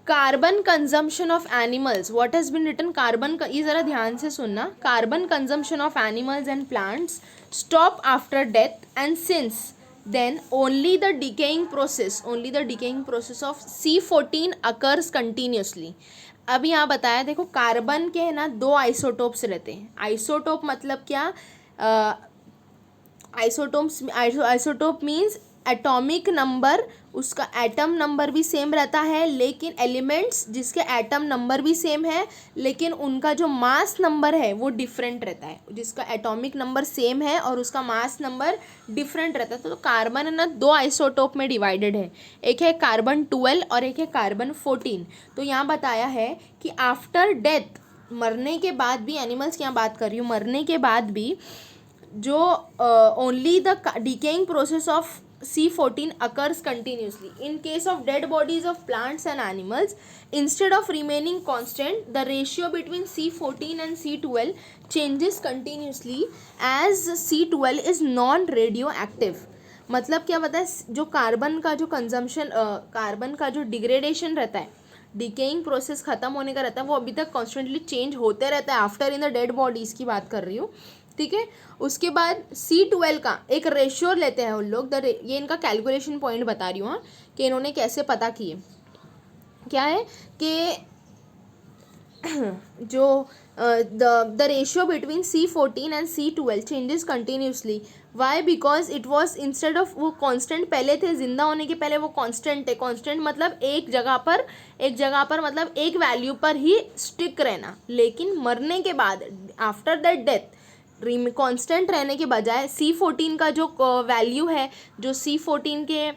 Carbon consumption of animals, what has been written? Carbon, ये ज़रा ध्यान से सुनना। Carbon consumption of animals and plants stop after death and since then only the decaying process of C14 occurs continuously. अब यहाँ बताया, देखो कार्बन के है ना 2 आइसोटोप्स रहते हैं। आइसोटोप मतलब क्या? आइसोटोप मीन्स एटॉमिक नंबर, उसका एटम नंबर भी सेम रहता है, लेकिन एलिमेंट्स जिसके एटम नंबर भी सेम है लेकिन उनका जो मास नंबर है वो डिफरेंट रहता है। जिसका एटॉमिक नंबर सेम है और उसका मास नंबर डिफरेंट रहता है। तो कार्बन है ना 2 आइसोटोप में डिवाइडेड है, एक है कार्बन 12 और एक है कार्बन 14। तो यहाँ बताया है कि आफ्टर डेथ, मरने के बाद भी, एनिमल्स की यहाँ बात कर रही हूँ, मरने के बाद भी जो only the decaying process of C14 occurs continuously. In case of dead bodies of plants and animals, instead of remaining constant, the ratio between C14 and C12 changes continuously as C12 is non-radioactive. मतलब क्या बताए? जो carbon का जो consumption, carbon का जो degradation रहता है, डिकेइंग प्रोसेस ख़त्म होने का रहता है, वो अभी तक कॉन्स्टेंटली चेंज होते रहता है after in the dead bodies की बात कर रही हूँ, ठीक है। उसके बाद C12 का एक रेशियो लेते हैं उन लोग, ये इनका कैलकुलेशन पॉइंट बता रही हूँ हाँ, कि इन्होंने कैसे पता किए। क्या है कि जो the ratio between C14 and C12 changes continuously. Why? Because it was instead of, वो कांस्टेंट पहले थे, जिंदा होने के पहले वो कांस्टेंट है। कांस्टेंट मतलब एक जगह पर मतलब एक वैल्यू पर ही स्टिक रहना, लेकिन मरने के बाद आफ्टर दैट डेथ कांस्टेंट रहने के बजाय C14 का जो वैल्यू है, जो C14 के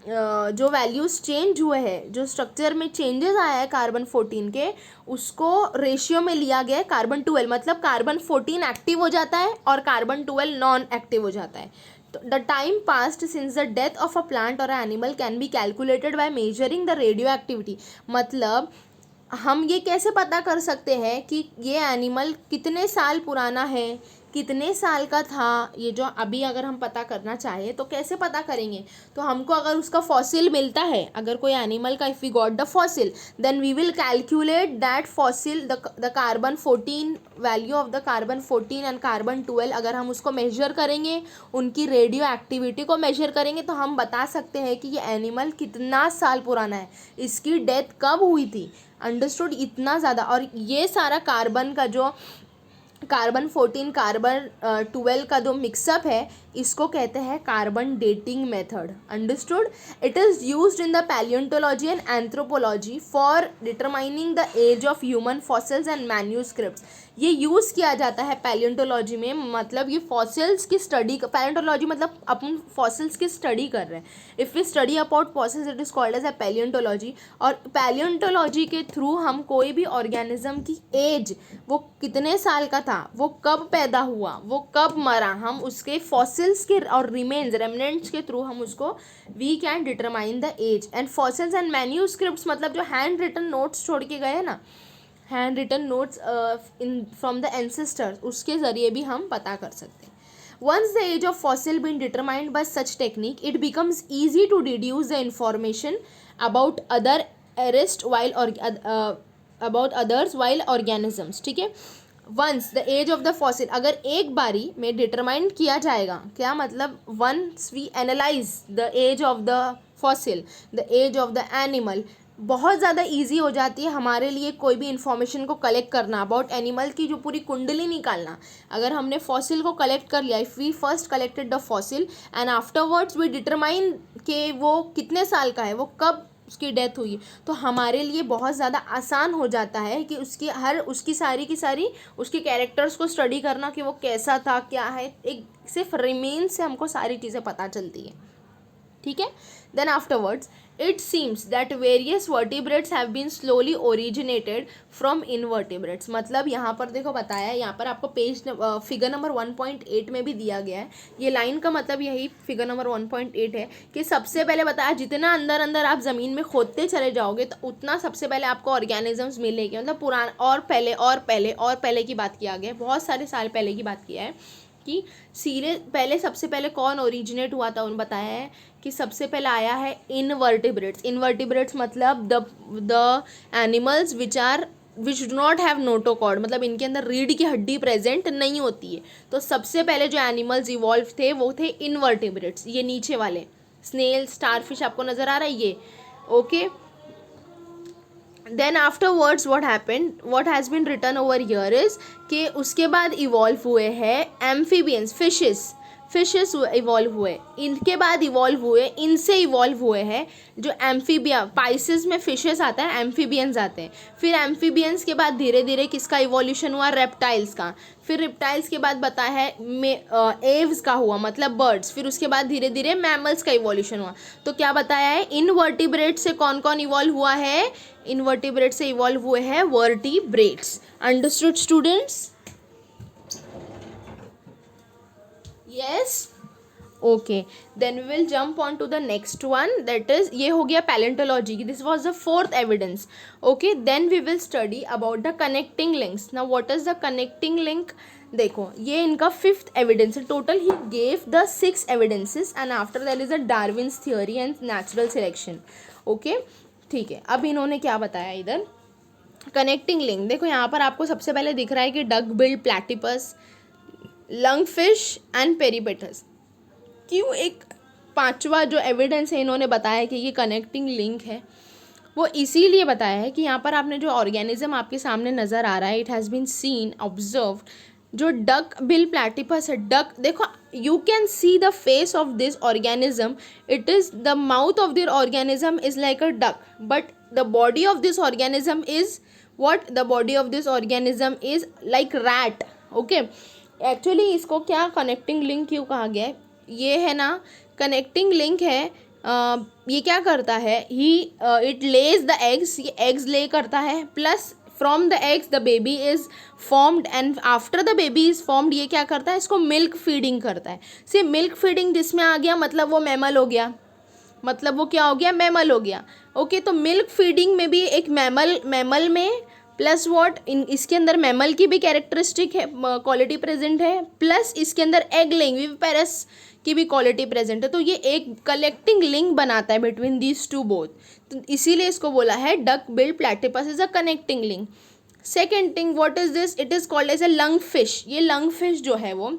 जो वैल्यूज़ चेंज हुए हैं, जो स्ट्रक्चर में चेंजेस आया है कार्बन 14 के, उसको रेशियो में लिया गया है कार्बन 12। मतलब कार्बन 14 एक्टिव हो जाता है और कार्बन 12 नॉन एक्टिव हो जाता है। The time past since the death of a plant और animal can be calculated by measuring the radioactivity. मतलब हम ये कैसे पता कर सकते हैं कि ये एनिमल कितने साल पुराना है, कितने साल का था, ये जो अभी अगर हम पता करना चाहें तो कैसे पता करेंगे? तो हमको अगर उसका फॉसिल मिलता है, अगर कोई एनिमल का, if we got the fossil, then we will calculate that fossil, the carbon 14 value of the carbon 14 and carbon 12, अगर हम उसको मेजर करेंगे, उनकी रेडियो एक्टिविटी को मेजर करेंगे, तो हम बता सकते हैं कि ये एनिमल कितना साल पुराना है, इसकी डेथ कब हुई थी। अंडरस्टूड? इतना ज़्यादा। और ये सारा कार्बन का जो कार्बन 14 कार्बन 12 का जो मिक्सअप है, इसको कहते हैं carbon dating method. Understood? It is used in the palaeontology and anthropology for determining the age of human fossils and manuscripts. ये यूज़ किया जाता है पैलियोंटोलॉजी में, मतलब ये फॉसिल्स की स्टडी, पैलियोंटोलॉजी मतलब अपन फॉसिल्स की स्टडी कर रहे हैं। If we study about fossils it is called as a palaeontology. और पैलियोंटोलॉजी के थ्रू हम कोई भी ऑर्गेनिज्म की एज, वो कितने साल का था, वो कब पैदा हुआ, वो कब मरा, हम उसके फॉसिल्स के और रिमेन्स, रेमनेंट्स के थ्रू हम उसको we can determine the age. And fossils and manuscripts मतलब जो हैंड रिटन नोट्स छोड़ के गए ना, hand written notes in from the ancestors, उसके ज़रिए भी हम पता कर सकते हैं। Once the age of fossil been determined by such technique, it becomes easy to deduce the information about other arrest while about others while organisms. ठीक है? Once the age of the fossil, अगर एक बारी में determine किया जाएगा, क्या मतलब? once we analyze the age of the fossil, the age of the animal, बहुत ज़्यादा इजी हो जाती है हमारे लिए कोई भी इंफॉर्मेशन को कलेक्ट करना अबाउट एनिमल की, जो पूरी कुंडली निकालना। अगर हमने फॉसिल को कलेक्ट कर लिया, if we first collected the fossil and afterwards we determine कि वो कितने साल का है, वो कब उसकी डेथ हुई, तो हमारे लिए बहुत ज़्यादा आसान हो जाता है कि उसकी सारी की सारी उसके कैरेक्टर्स को स्टडी करना कि वो कैसा था, क्या है। एक सिर्फ रिमेन से हमको सारी चीज़ें पता चलती है। ठीक है? Then afterwards it seems that various vertebrates have been slowly originated from invertebrates। मतलब यहाँ पर देखो बताया है, यहाँ पर आपको पेज फिगर नंबर 1.8 में भी दिया गया है। ये लाइन का मतलब यही फिगर नंबर 1.8 है कि सबसे पहले बताया, जितना अंदर अंदर आप ज़मीन में खोदते चले जाओगे तो उतना सबसे पहले आपको ऑर्गेनिजम्स मिलेंगे। मतलब पुराना और पहले की बात किया गया है, बहुत सारे साल पहले की बात किया है कि सबसे पहले कौन ओरिजिनेट हुआ था। उन्होंने बताया है कि सबसे पहले आया है इनवर्टिब्रेट्स। इनवर्टिब्रेट्स मतलब the animals which do not have notochord, मतलब इनके अंदर रीढ़ की हड्डी प्रेजेंट नहीं होती है। तो सबसे पहले जो एनिमल्स इवॉल्व थे वो थे इनवर्टिब्रेट्स। ये नीचे वाले स्नेल, स्टारफिश आपको नज़र आ रहा है ये। Okay, then afterwards what has been written over here is कि उसके बाद इवॉल्व हुए हैं एम्फीबियंस, फिशेस इवॉल्व हुए, इनके बाद इवॉल्व हुए, इनसे इवॉल्व हुए हैं जो एम्फीबिया, पाइसेस में फिशेस आता है, एम्फीबियंस आते हैं। फिर एम्फीबियंस के बाद धीरे धीरे किसका इवोल्यूशन हुआ? रेप्टाइल्स का। फिर रेप्टाइल्स के बाद बताया है एव्स का हुआ, मतलब बर्ड्स। फिर उसके बाद धीरे धीरे मैमल्स का इवोल्यूशन हुआ। तो क्या बताया है? इनवर्टिब्रेट से कौन कौन इवॉल्व हुआ है? इनवर्टिब्रेट से इवॉल्व हुए हैं vertebrates. Understood students? Yes? Okay, then we will jump on to the next one, that is ये हो गया paleontology, this was the fourth evidence. Okay, then we will study about the connecting links. Now what is the connecting link? देखो ये इनका fifth evidence है। Total he gave the 6 evidences and after that is the Darwin's theory and natural selection. Okay, ठीक है। अब इन्होंने क्या बताया इधर? Connecting link. देखो यहाँ पर आपको सबसे पहले दिख रहा है कि duck billed platypus, lungfish and peripatus. क्यों एक पांचवा जो एविडेंस है इन्होंने बताया कि ये कनेक्टिंग लिंक है, वो इसीलिए बताया है कि यहाँ पर आपने जो ऑर्गेनिज्म आपके सामने नज़र आ रहा है, it has been seen observed, जो डक बिल प्लैटिपस है, डक, देखो you can see the face of this organism, it is the mouth of this organism is like a duck, but the body of this organism is what? The body of this organism is like rat. Okay, actually इसको क्या connecting link क्यों कहा गया है? ये है ना connecting link है। ये क्या करता है? इट लेज द एग्स, ये एग्स ले करता है, plus from the eggs the baby is formed and after the baby is formed ये क्या करता है, इसको मिल्क फीडिंग करता है. सी मिल्क फीडिंग जिसमें आ गया मतलब वो मैमल हो गया, मतलब वो क्या हो गया, मैमल हो गया. ओके, तो मिल्क फीडिंग में भी एक मैमल में प्लस व्हाट, इन इसके अंदर मैमल की भी कैरेक्टरिस्टिक है, क्वालिटी प्रेजेंट है, प्लस इसके अंदर एग लेइंग विविपेरस की भी क्वालिटी प्रेजेंट है. तो ये एक कलेक्टिंग लिंक बनाता है बिटवीन दीज टू बोथ. तो इसीलिए इसको बोला है duck billed platypus is a connecting link. Second thing, what is this, it is called as a lung fish. ये लंग फिश जो है वो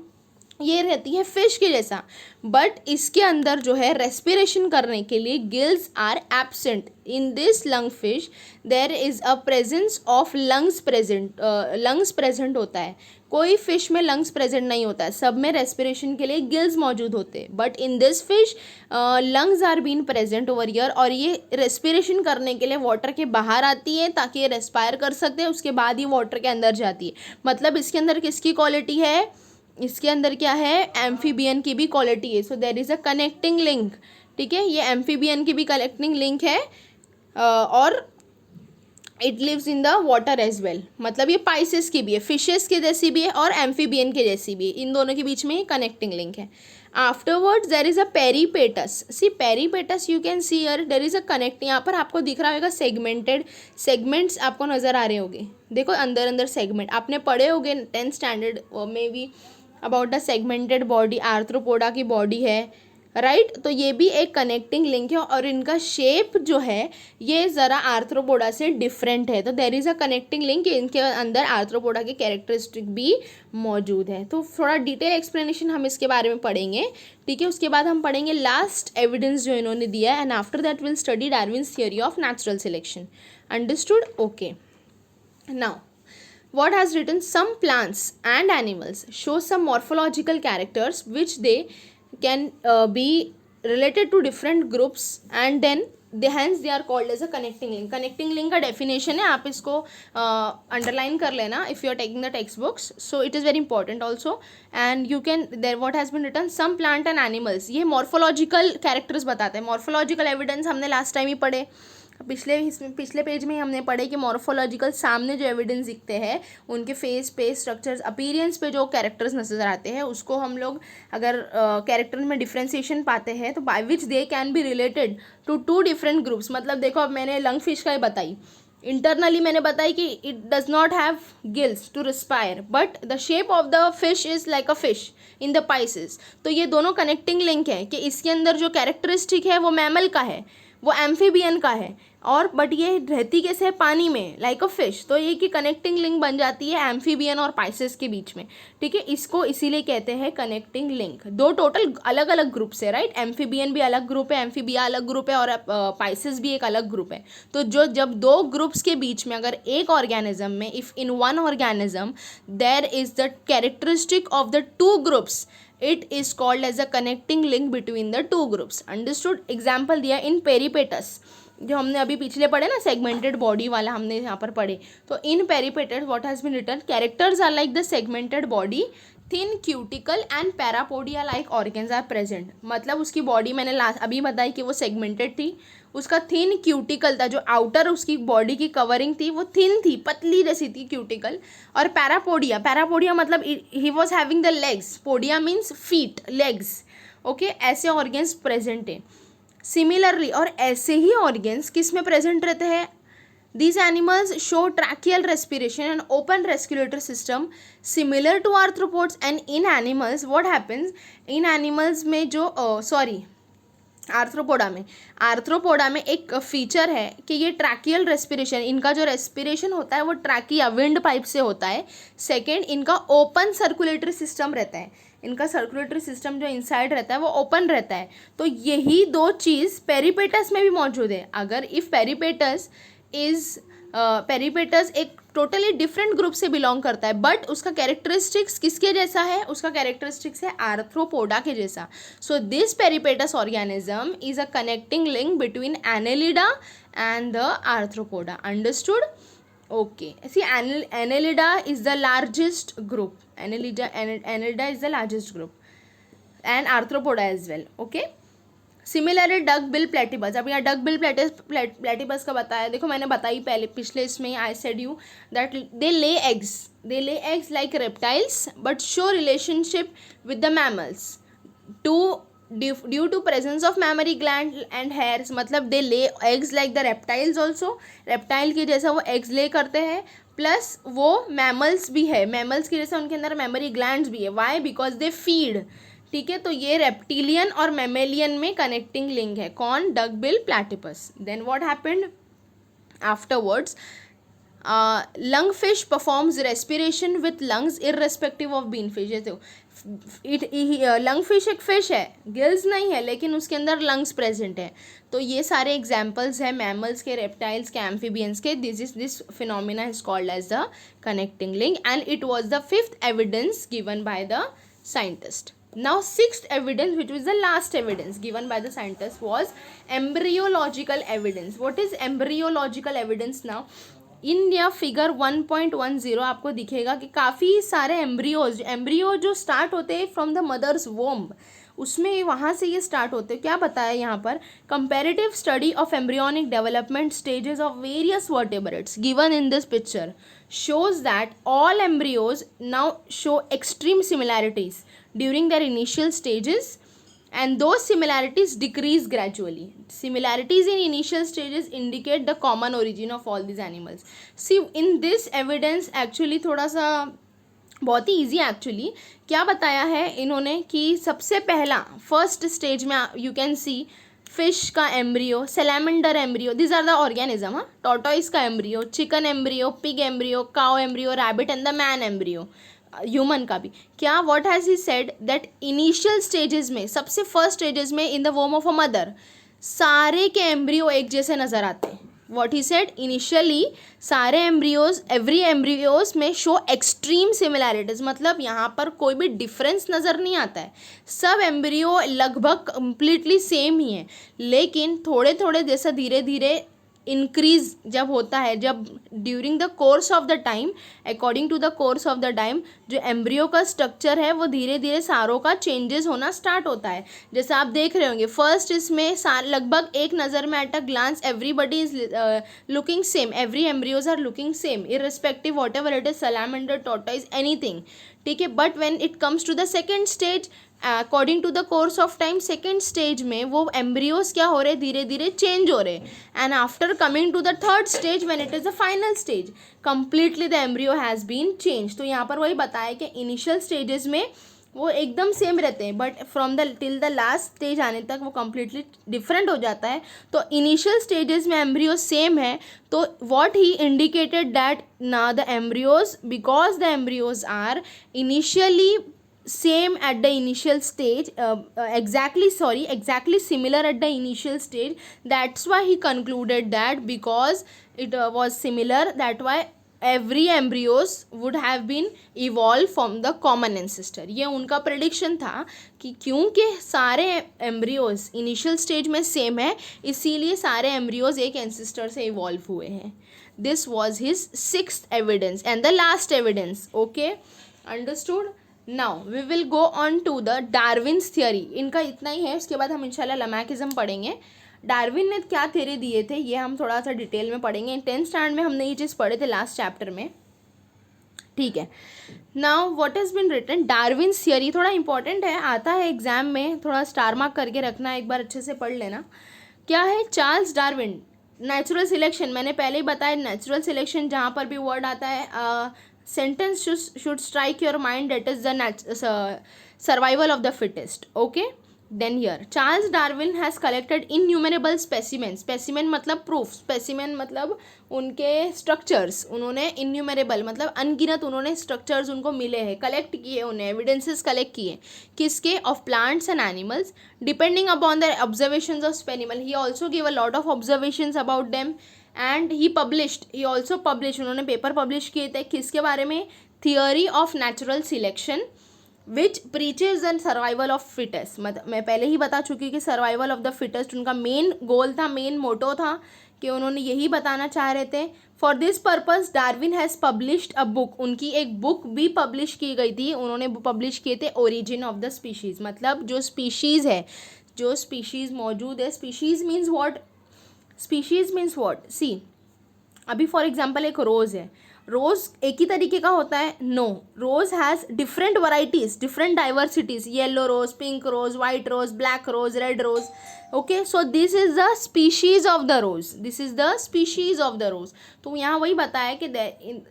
ये रहती है फिश के जैसा, बट इसके अंदर जो है रेस्पिरेशन करने के लिए gills are absent. In this lung fish there is a presence of lungs present होता है. कोई फिश में लंग्स प्रेजेंट नहीं होता है, सब में रेस्पिरेशन के लिए गिल्स मौजूद होते हैं. But in this fish lungs are been present over here, और ये रेस्पिरेशन करने के लिए वाटर के बाहर आती है ताकि ये रेस्पायर कर सकते हैं, उसके बाद ही वाटर के अंदर जाती है. मतलब इसके अंदर किसकी क्वालिटी है, इसके अंदर क्या है, एम्फीबियन की भी क्वालिटी है. So there is a connecting link. ठीक है, ये एम्फीबियन की भी कनेक्टिंग लिंक है, और it lives in the water as well. मतलब ये पाइसेस की भी है, फिशेस के जैसी भी है और एम्फीबियन के जैसी भी है. इन दोनों के बीच में ही कनेक्टिंग लिंक है. Afterwards there is a peripatus. See peripatus you can see here there is a connect. यहाँ पर आपको दिख रहा होगा सेगमेंटेड सेगमेंट्स आपको नज़र आ रहे होंगे. देखो अंदर अंदर सेगमेंट आपने पढ़े होंगे 10th स्टैंडर्ड में भी about the segmented body. Arthropoda की बॉडी है, राइट. तो ये भी एक कनेक्टिंग लिंक है, और इनका शेप जो है ये ज़रा आर्थ्रोपोडा से डिफरेंट है. तो देर इज़ अ कनेक्टिंग लिंक, इनके अंदर आर्थ्रोपोडा के कैरेक्टरिस्टिक भी मौजूद है. तो थोड़ा डिटेल एक्सप्लेनेशन हम इसके बारे में पढ़ेंगे. ठीक है, उसके बाद हम पढ़ेंगे लास्ट एविडेंस जो इन्होंने दिया है, and after that will study Darwin's theory of natural selection. Understood? Okay. Now what has written, some plants and animals show some morphological characters which they can be related to different groups, and then hence they are called as a connecting link. connecting link का definition है, आप इसको underline कर लेना if you are taking the textbooks. So it is very important also, and you can there what has been written, some plant and animals. ये morphological characters बताते हैं. morphological evidence हमने last time ही पढ़े, पिछले page में हमने पढ़े कि मॉर्फोलॉजिकल सामने जो एविडेंस दिखते हैं उनके फेस पे स्ट्रक्चर्स अपीयरेंस पे जो कैरेक्टर्स नजर आते हैं उसको हम लोग अगर कैरेक्टर में डिफ्रेंसिएशन पाते हैं तो by which they can be related to two different groups. मतलब देखो अब मैंने लंग फिश का ही बताई, इंटरनली मैंने बताई कि it does not have gills to respire, but the shape of the fish is like a fish in the Pisces. तो ये दोनों कनेक्टिंग लिंक है कि इसके अंदर जो कैरेक्टरिस्टिक है वो मैमल का है, वो एम्फीबियन का है, और बट ये रहती कैसे है, पानी में, लाइक अ फिश. तो ये की कनेक्टिंग लिंक बन जाती है एम्फीबियन और पाइसेस के बीच में. ठीक है, इसको इसीलिए कहते हैं कनेक्टिंग लिंक. दो टोटल अलग अलग ग्रुप्स है, राइट. एम्फीबियन भी अलग ग्रुप है, एम्फीबिया अलग ग्रुप है, और पाइसेस भी एक अलग ग्रुप है. तो जब दो ग्रुप्स के बीच में अगर एक ऑर्गेनिज्म में, if in one organism there is the characteristic of the two groups, it is called as a connecting link between the two groups. understood? Example दिया इन पेरीपेटस, जो हमने अभी पिछले पढ़े ना, सेगमेंटेड बॉडी वाला हमने यहाँ पर पढ़े. तो in peripatus what has been written, characters are like the segmented body, thin cuticle and parapodia like organs are present. मतलब उसकी बॉडी मैंने लास्ट अभी बताई कि वो सेगमेंटेड थी, उसका थिन क्यूटिकल था, जो आउटर उसकी बॉडी की कवरिंग थी वो थिन थी, पतली जैसी थी क्यूटिकल. और पैरापोडिया मतलब he was having the legs, podia means feet, legs. Okay, ऐसे ऑर्गेन्स प्रेजेंट है. सिमिलरली, और ऐसे ही ऑर्गेन्स किस में प्रेजेंट रहते हैं, these animals show tracheal respiration and open respiratory system similar to arthropods. and in animals what happens, in animals में जो आर्थ्रोपोडा में एक फीचर है कि ये ट्रैकियल रेस्पिरेशन, इनका जो रेस्पिरेशन होता है वो ट्रैकिया विंड पाइप से होता है. सेकेंड, इनका ओपन सर्कुलेटरी सिस्टम रहता है, इनका सर्कुलेटरी सिस्टम जो इनसाइड रहता है वो ओपन रहता है. तो यही दो चीज़ पेरीपेटस में भी मौजूद है. अगर इफ़ पेरीपेटस एक टोटली डिफरेंट ग्रुप से बिलोंग करता है, बट उसका कैरेक्टरिस्टिक्स किसके जैसा है, उसका कैरेक्टरिस्टिक्स है आर्थ्रोपोडा के जैसा. So this peripatus organism is a connecting link between Annelida and the Arthropoda. Understood? Okay. See Annelida is the largest group, Annelida is the largest group, and arthropoda as well. Okay, similarly duck bill platypus, अब यहाँ duck bill platypus का बताया, देखो मैंने बताई पहले पिछले इसमें, I said you that they lay eggs like reptiles but show relationship with the mammals due to presence of mammary gland and hairs, मतलब they lay eggs like the reptiles also, reptile के जैसा वो eggs ले करते हैं, plus वो mammals भी है, मैमल्स के जैसा उनके अंदर मेमोरी ग्लैंड्स भी है, वाई बिकॉज दे फीड, ठीक है। तो ये रेप्टिलियन और मैमेलियन में कनेक्टिंग लिंक है, कौन, duck bill platypus. Then what happened afterwards, lung fish performs respiration with lungs irrespective of been fish, जैसे लंग फिश एक फिश है, गिल्स नहीं है, लेकिन उसके अंदर लंग्स प्रेजेंट है। तो ये सारे एग्जाम्पल्स हैं मैमल्स के, रेप्टाइल्स के, एम्फीबियंस के। This phenomena is called as the connecting link and it was the fifth evidence given by the scientist. Now sixth evidence, which was the last evidence given by the scientist, was embryological evidence. What is embryological evidence now? इन या figure 1.10 आपको दिखेगा कि काफ़ी सारे embryo जो start होते हैं from the mother's womb, उसमें वहाँ से ये स्टार्ट होते हैं. क्या बताया यहाँ पर, comparative study of embryonic development stages of various vertebrates given in this picture shows that all embryos now show extreme similarities during their initial stages and those similarities decrease gradually. Similarities in initial stages indicate the common origin of all these animals. See, in this evidence actually थोड़ा सा बहुत ही easy actually क्या बताया है इन्होंने कि सबसे पहला फर्स्ट स्टेज में यू कैन सी फिश का embryo, salamander embryo, this are the organism, हाँ, टॉर्टोइस का embryo, chicken embryo, pig embryo, cow embryo, rabbit and the man embryo, human का भी. क्या what has he said that initial stages में, सबसे first stages में in the womb of a mother सारे के एम्ब्रियो एक जैसे नज़र आते हैं. वॉट ही सेड, इनिशियली सारे एम्ब्रियोज, एवरी एम्ब्रियोज में शो एक्सट्रीम सिमिलैरिटीज, मतलब यहाँ पर कोई भी डिफरेंस नज़र नहीं आता है, सब एम्ब्रियो लगभग कंप्लीटली सेम ही है. लेकिन थोड़े थोड़े जैसा धीरे धीरे इंक्रीज जब होता है, जब during the course of the time, according to the course of the time, जो एम्ब्रियो का स्ट्रक्चर है वो धीरे धीरे सारों का चेंजेस होना स्टार्ट होता है. जैसा आप देख रहे होंगे फर्स्ट इसमें लगभग एक नज़र में at a glance everybody is looking same, every embryos are looking same irrespective whatever it is, salamander, tortoise, anything, ठीक है. But when it comes to the second stage, according to the course of time, second stage में वो embryos क्या हो रहे, धीरे धीरे change हो रहे. And after coming to the third stage when it is the final stage, completely the embryo has been change. तो यहाँ पर वही बताया कि इनिशियल स्टेजेस में वो एकदम सेम रहते हैं, but from the till the last stage आने तक वो कम्प्लीटली डिफरेंट हो जाता है. तो इनिशियल स्टेजेस में एम्ब्रियो सेम है, तो व्हाट ही इंडिकेटेड दैट ना the embryos, because the embryos are initially same at the initial stage, exactly similar at the initial stage, that's why he concluded that because it was similar, that why every embryos would have been evolved from the common ancestor. ये उनका prediction था कि क्योंकि सारे embryos initial stage में same है, इसीलिए सारे embryos एक ancestor से evolve हुए हैं. This was his sixth evidence and the last evidence. Okay, understood? Now we will go on to the Darwin's theory. इनका इतना ही है, उसके बाद हम इंशाल्लाह लमैकिज्म पढ़ेंगे. डार्विन ने क्या थ्योरी दिए थे ये हम थोड़ा सा डिटेल में पढ़ेंगे. 10th स्टैंडर्ड में हमने ये चीज़ पढ़े थे लास्ट चैप्टर में, ठीक है. Now what has been written, Darwin's theory थोड़ा इंपॉर्टेंट है, आता है एग्जाम में, थोड़ा स्टार मार्क करके रखना, एक बार अच्छे से पढ़ लेना. क्या है, चार्ल्स डार्विन, नेचुरल सिलेक्शन, मैंने पहले ही बताया नेचुरल सिलेक्शन जहाँ पर भी वर्ड आता है, sentence should strike your mind, that is the survival of the fittest. Okay, then here Charles Darwin has collected innumerable specimens. Specimen मतलब proof, specimen मतलब उनके structures, उन्होंने innumerable मतलब अनगिनत उन्होंने structures उनको मिले हैं, collect किए, उन्हें evidences collect किए, किसके, of plants and animals, depending upon their observations of specimen. He also gave a lot of observations about them and he also published, उन्होंने पेपर पब्लिश किए थे किसके बारे में, theory of natural selection which preaches the survival of fittest. मतलब मैं पहले ही बता चुकी कि सर्वाइवल ऑफ द फिटेस्ट उनका मेन गोल था, मेन मोटो था कि उन्होंने यही बताना चाह रहे थे. For this purpose Darwin has published a book, उनकी एक बुक भी पब्लिश की गई थी, उन्होंने पब्लिश किए थे ओरिजिन ऑफ द स्पीशीज़, मतलब जो स्पीशीज़ है, जो स्पीशीज़ मौजूद है, species means what, species means what, see अभी फॉर एग्जांपल एक रोज़ है, रोज़ एक ही तरीके का होता है? No, rose has different varieties, different diversities, yellow rose, pink rose, white rose, black rose, red rose. Okay, so this is the species of the rose, this is the species of the rose. तो यहाँ वही बताया कि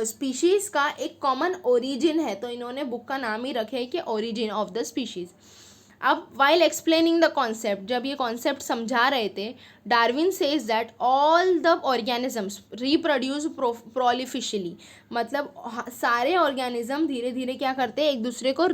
species का एक common origin है, तो इन्होंने बुक का नाम ही रखे है कि ओरिजिन ऑफ द स्पीशीज़. अब वाइल एक्सप्लेनिंग द कॉन्सेप्ट, जब ये कॉन्सेप्ट समझा रहे थे, Darwin says that all the organisms reproduce prolifically, मतलब सारे ऑर्गेनिज्म धीरे धीरे क्या करते हैं, एक दूसरे को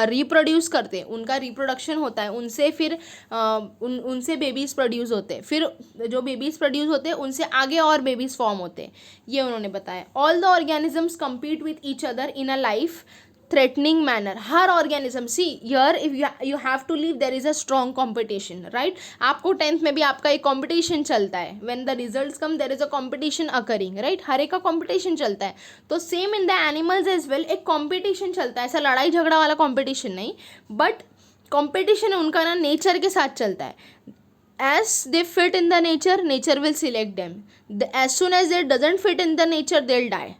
रिप्रोड्यूस करते हैं, उनका रिप्रोडक्शन होता है, उनसे फिर उनसे बेबीज़ प्रोड्यूस होते हैं, फिर जो बेबीज़ प्रोड्यूस होते हैं उनसे आगे और बेबीज़ फॉर्म होते हैं, ये उन्होंने बताया. All the organisms compete with each other in a life threatening manner. हर organism, see here if you have to live there is a strong competition, right. आपको 10th में भी आपका एक कॉम्पिटिशन चलता है, when the results come there is a competition occurring, right. हर एक का कॉम्पिटिशन चलता है, तो same in the animals as well एक कॉम्पिटिशन चलता है, ऐसा लड़ाई झगड़ा वाला कॉम्पिटिशन नहीं, बट कॉम्पिटिशन उनका ना नेचर के साथ चलता है. as they fit in the nature will select them. As soon as it doesn't fit in the nature they'll die.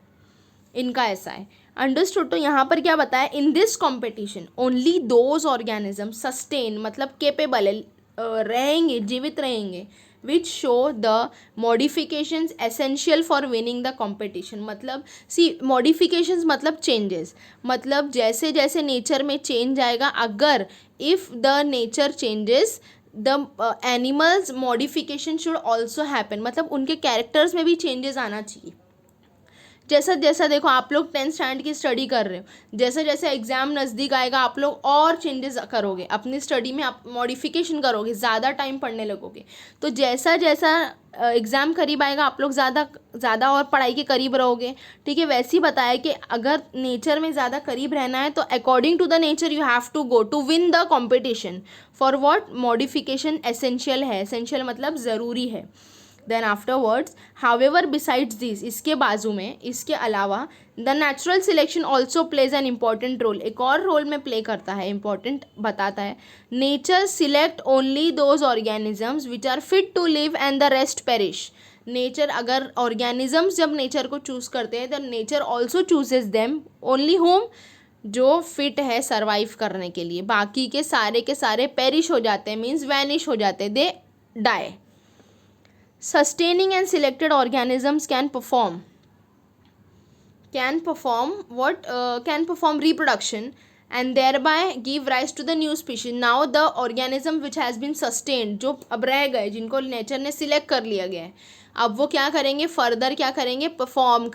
इनका ऐसा है. अंडरस्टूड. तो यहाँ पर क्या बताया, in this competition only those organism sustain, मतलब केपेबल रहेंगे, जीवित रहेंगे, which show the modifications essential for winning the competition. मतलब सी मॉडिफिकेशंस मतलब चेंजेस, मतलब जैसे जैसे नेचर में चेंज आएगा, अगर if the nature changes the animals modification should also happen, मतलब उनके कैरेक्टर्स में भी चेंजेस आना चाहिए. जैसा जैसा देखो आप लोग 10th स्टैंडर्ड की स्टडी कर रहे हो, जैसे जैसे एग्ज़ाम नज़दीक आएगा आप लोग और चेंजेस करोगे अपनी स्टडी में, आप मॉडिफिकेशन करोगे, ज़्यादा टाइम पढ़ने लगोगे. तो जैसा जैसा एग्ज़ाम करीब आएगा आप लोग ज़्यादा और पढ़ाई के करीब रहोगे. ठीक है, वैसे ही बताया कि अगर नेचर में ज़्यादा करीब रहना है तो according to the nature you have to go to win the competition. For what? Modification essential है, एसेंशियल मतलब ज़रूरी है. Then afterwards, however besides this, इसके बाजू में, इसके अलावा, the natural selection also plays an important role, एक और रोल में प्ले करता है, इंपॉर्टेंट बताता है. Nature select only those organisms which are fit to live and the rest perish. Nature, अगर ऑर्गेनिजम्स जब नेचर को चूज़ करते हैं तो nature also chooses them only whom, जो फिट है सर्वाइव करने के लिए, बाकी के सारे पेरिश हो जाते हैं, मीन्स वैनिश हो जाते हैं, they die. Sustaining and selected organisms can perform reproduction and thereby give rise to the new species. Now the organism which has been sustained, जो अब रह गए, जिनको नेचर ने सिलेक्ट कर लिया गया है, अब वो क्या करेंगे, फर्दर क्या करेंगे, परफॉर्म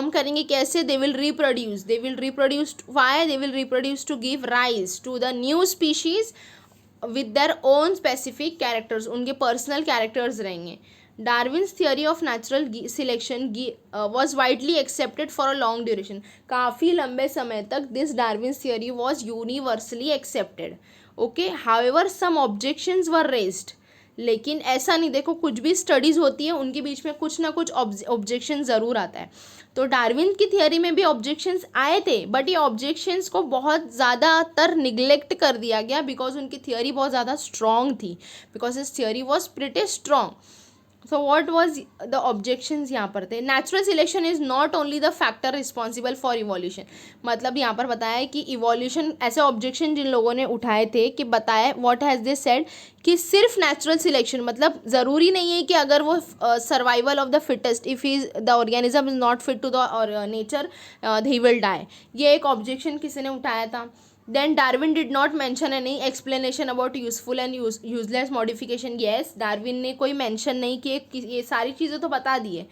करेंगे कैसे? They will reproduce why? They will reproduce to give rise to the new species with their own specific characters, उनके पर्सनल कैरेक्टर्स रहेंगे. Darwin's theory of natural selection was widely accepted for a long duration. काफ़ी लंबे समय तक this Darwin's theory was universally accepted. Okay, however some objections were raised, लेकिन ऐसा नहीं, देखो कुछ भी स्टडीज़ होती है उनके बीच में कुछ ना कुछ ऑब्जेक्शन ज़रूर आता है. तो डार्विन की थियोरी में भी ऑब्जेक्शंस आए थे, बट ये ऑब्जेक्शंस को बहुत ज़्यादातर निगलेक्ट कर दिया गया, बिकॉज उनकी थियोरी बहुत ज़्यादा स्ट्रॉन्ग थी, because his theory was pretty strong. So what was the objections यहाँ पर थे? Natural selection is not only the factor responsible for evolution. मतलब यहाँ पर बताया है कि इवोल्यूशन, ऐसे ऑब्जेक्शन जिन लोगों ने उठाए थे कि बताए, व्हाट हैज़ दे सेड, कि सिर्फ नेचुरल सिलेक्शन, मतलब ज़रूरी नहीं है कि अगर वो survival of the fittest, if is the organism is not fit to the nature, they will die. ये एक ऑब्जेक्शन किसी ने उठाया था. Then Darwin did not mention any explanation about useful and useless modification. Yes, Darwin ने कोई mention नहीं किए, ये सारी चीज़ें तो बता दी है.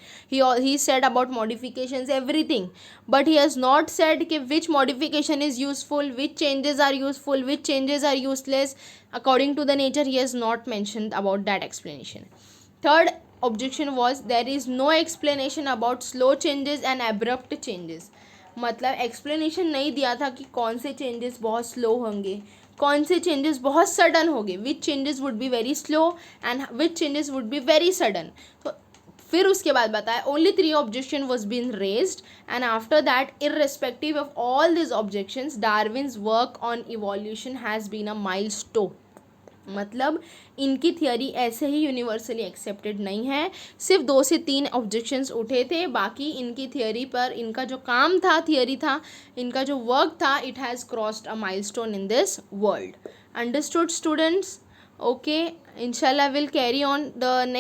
He said about modifications everything, but he has not said कि which modification is useful, which changes are useful, which changes are useless. According to the nature, he has not mentioned about that explanation. Third objection was there is no explanation about slow changes and abrupt changes. मतलब explanation नहीं दिया था कि कौन से changes बहुत slow होंगे, कौन से चेंजेस बहुत सडन होंगे, which changes would be very slow and which changes would be very sudden. तो फिर उसके बाद बताया only 3 objection was been raised and after that, irrespective of all this objections, Darwin's work on evolution has been a milestone. मतलब इनकी theory ऐसे ही universally accepted नहीं है, सिर्फ 2 से 3 ऑब्जेक्शंस उठे थे, बाकी इनकी थियोरी पर इनका जो काम था, थियोरी था, इनका जो वर्क था, it has crossed a milestone in this world. Understood students? Okay, इंशाल्लाह विल कैरी ऑन द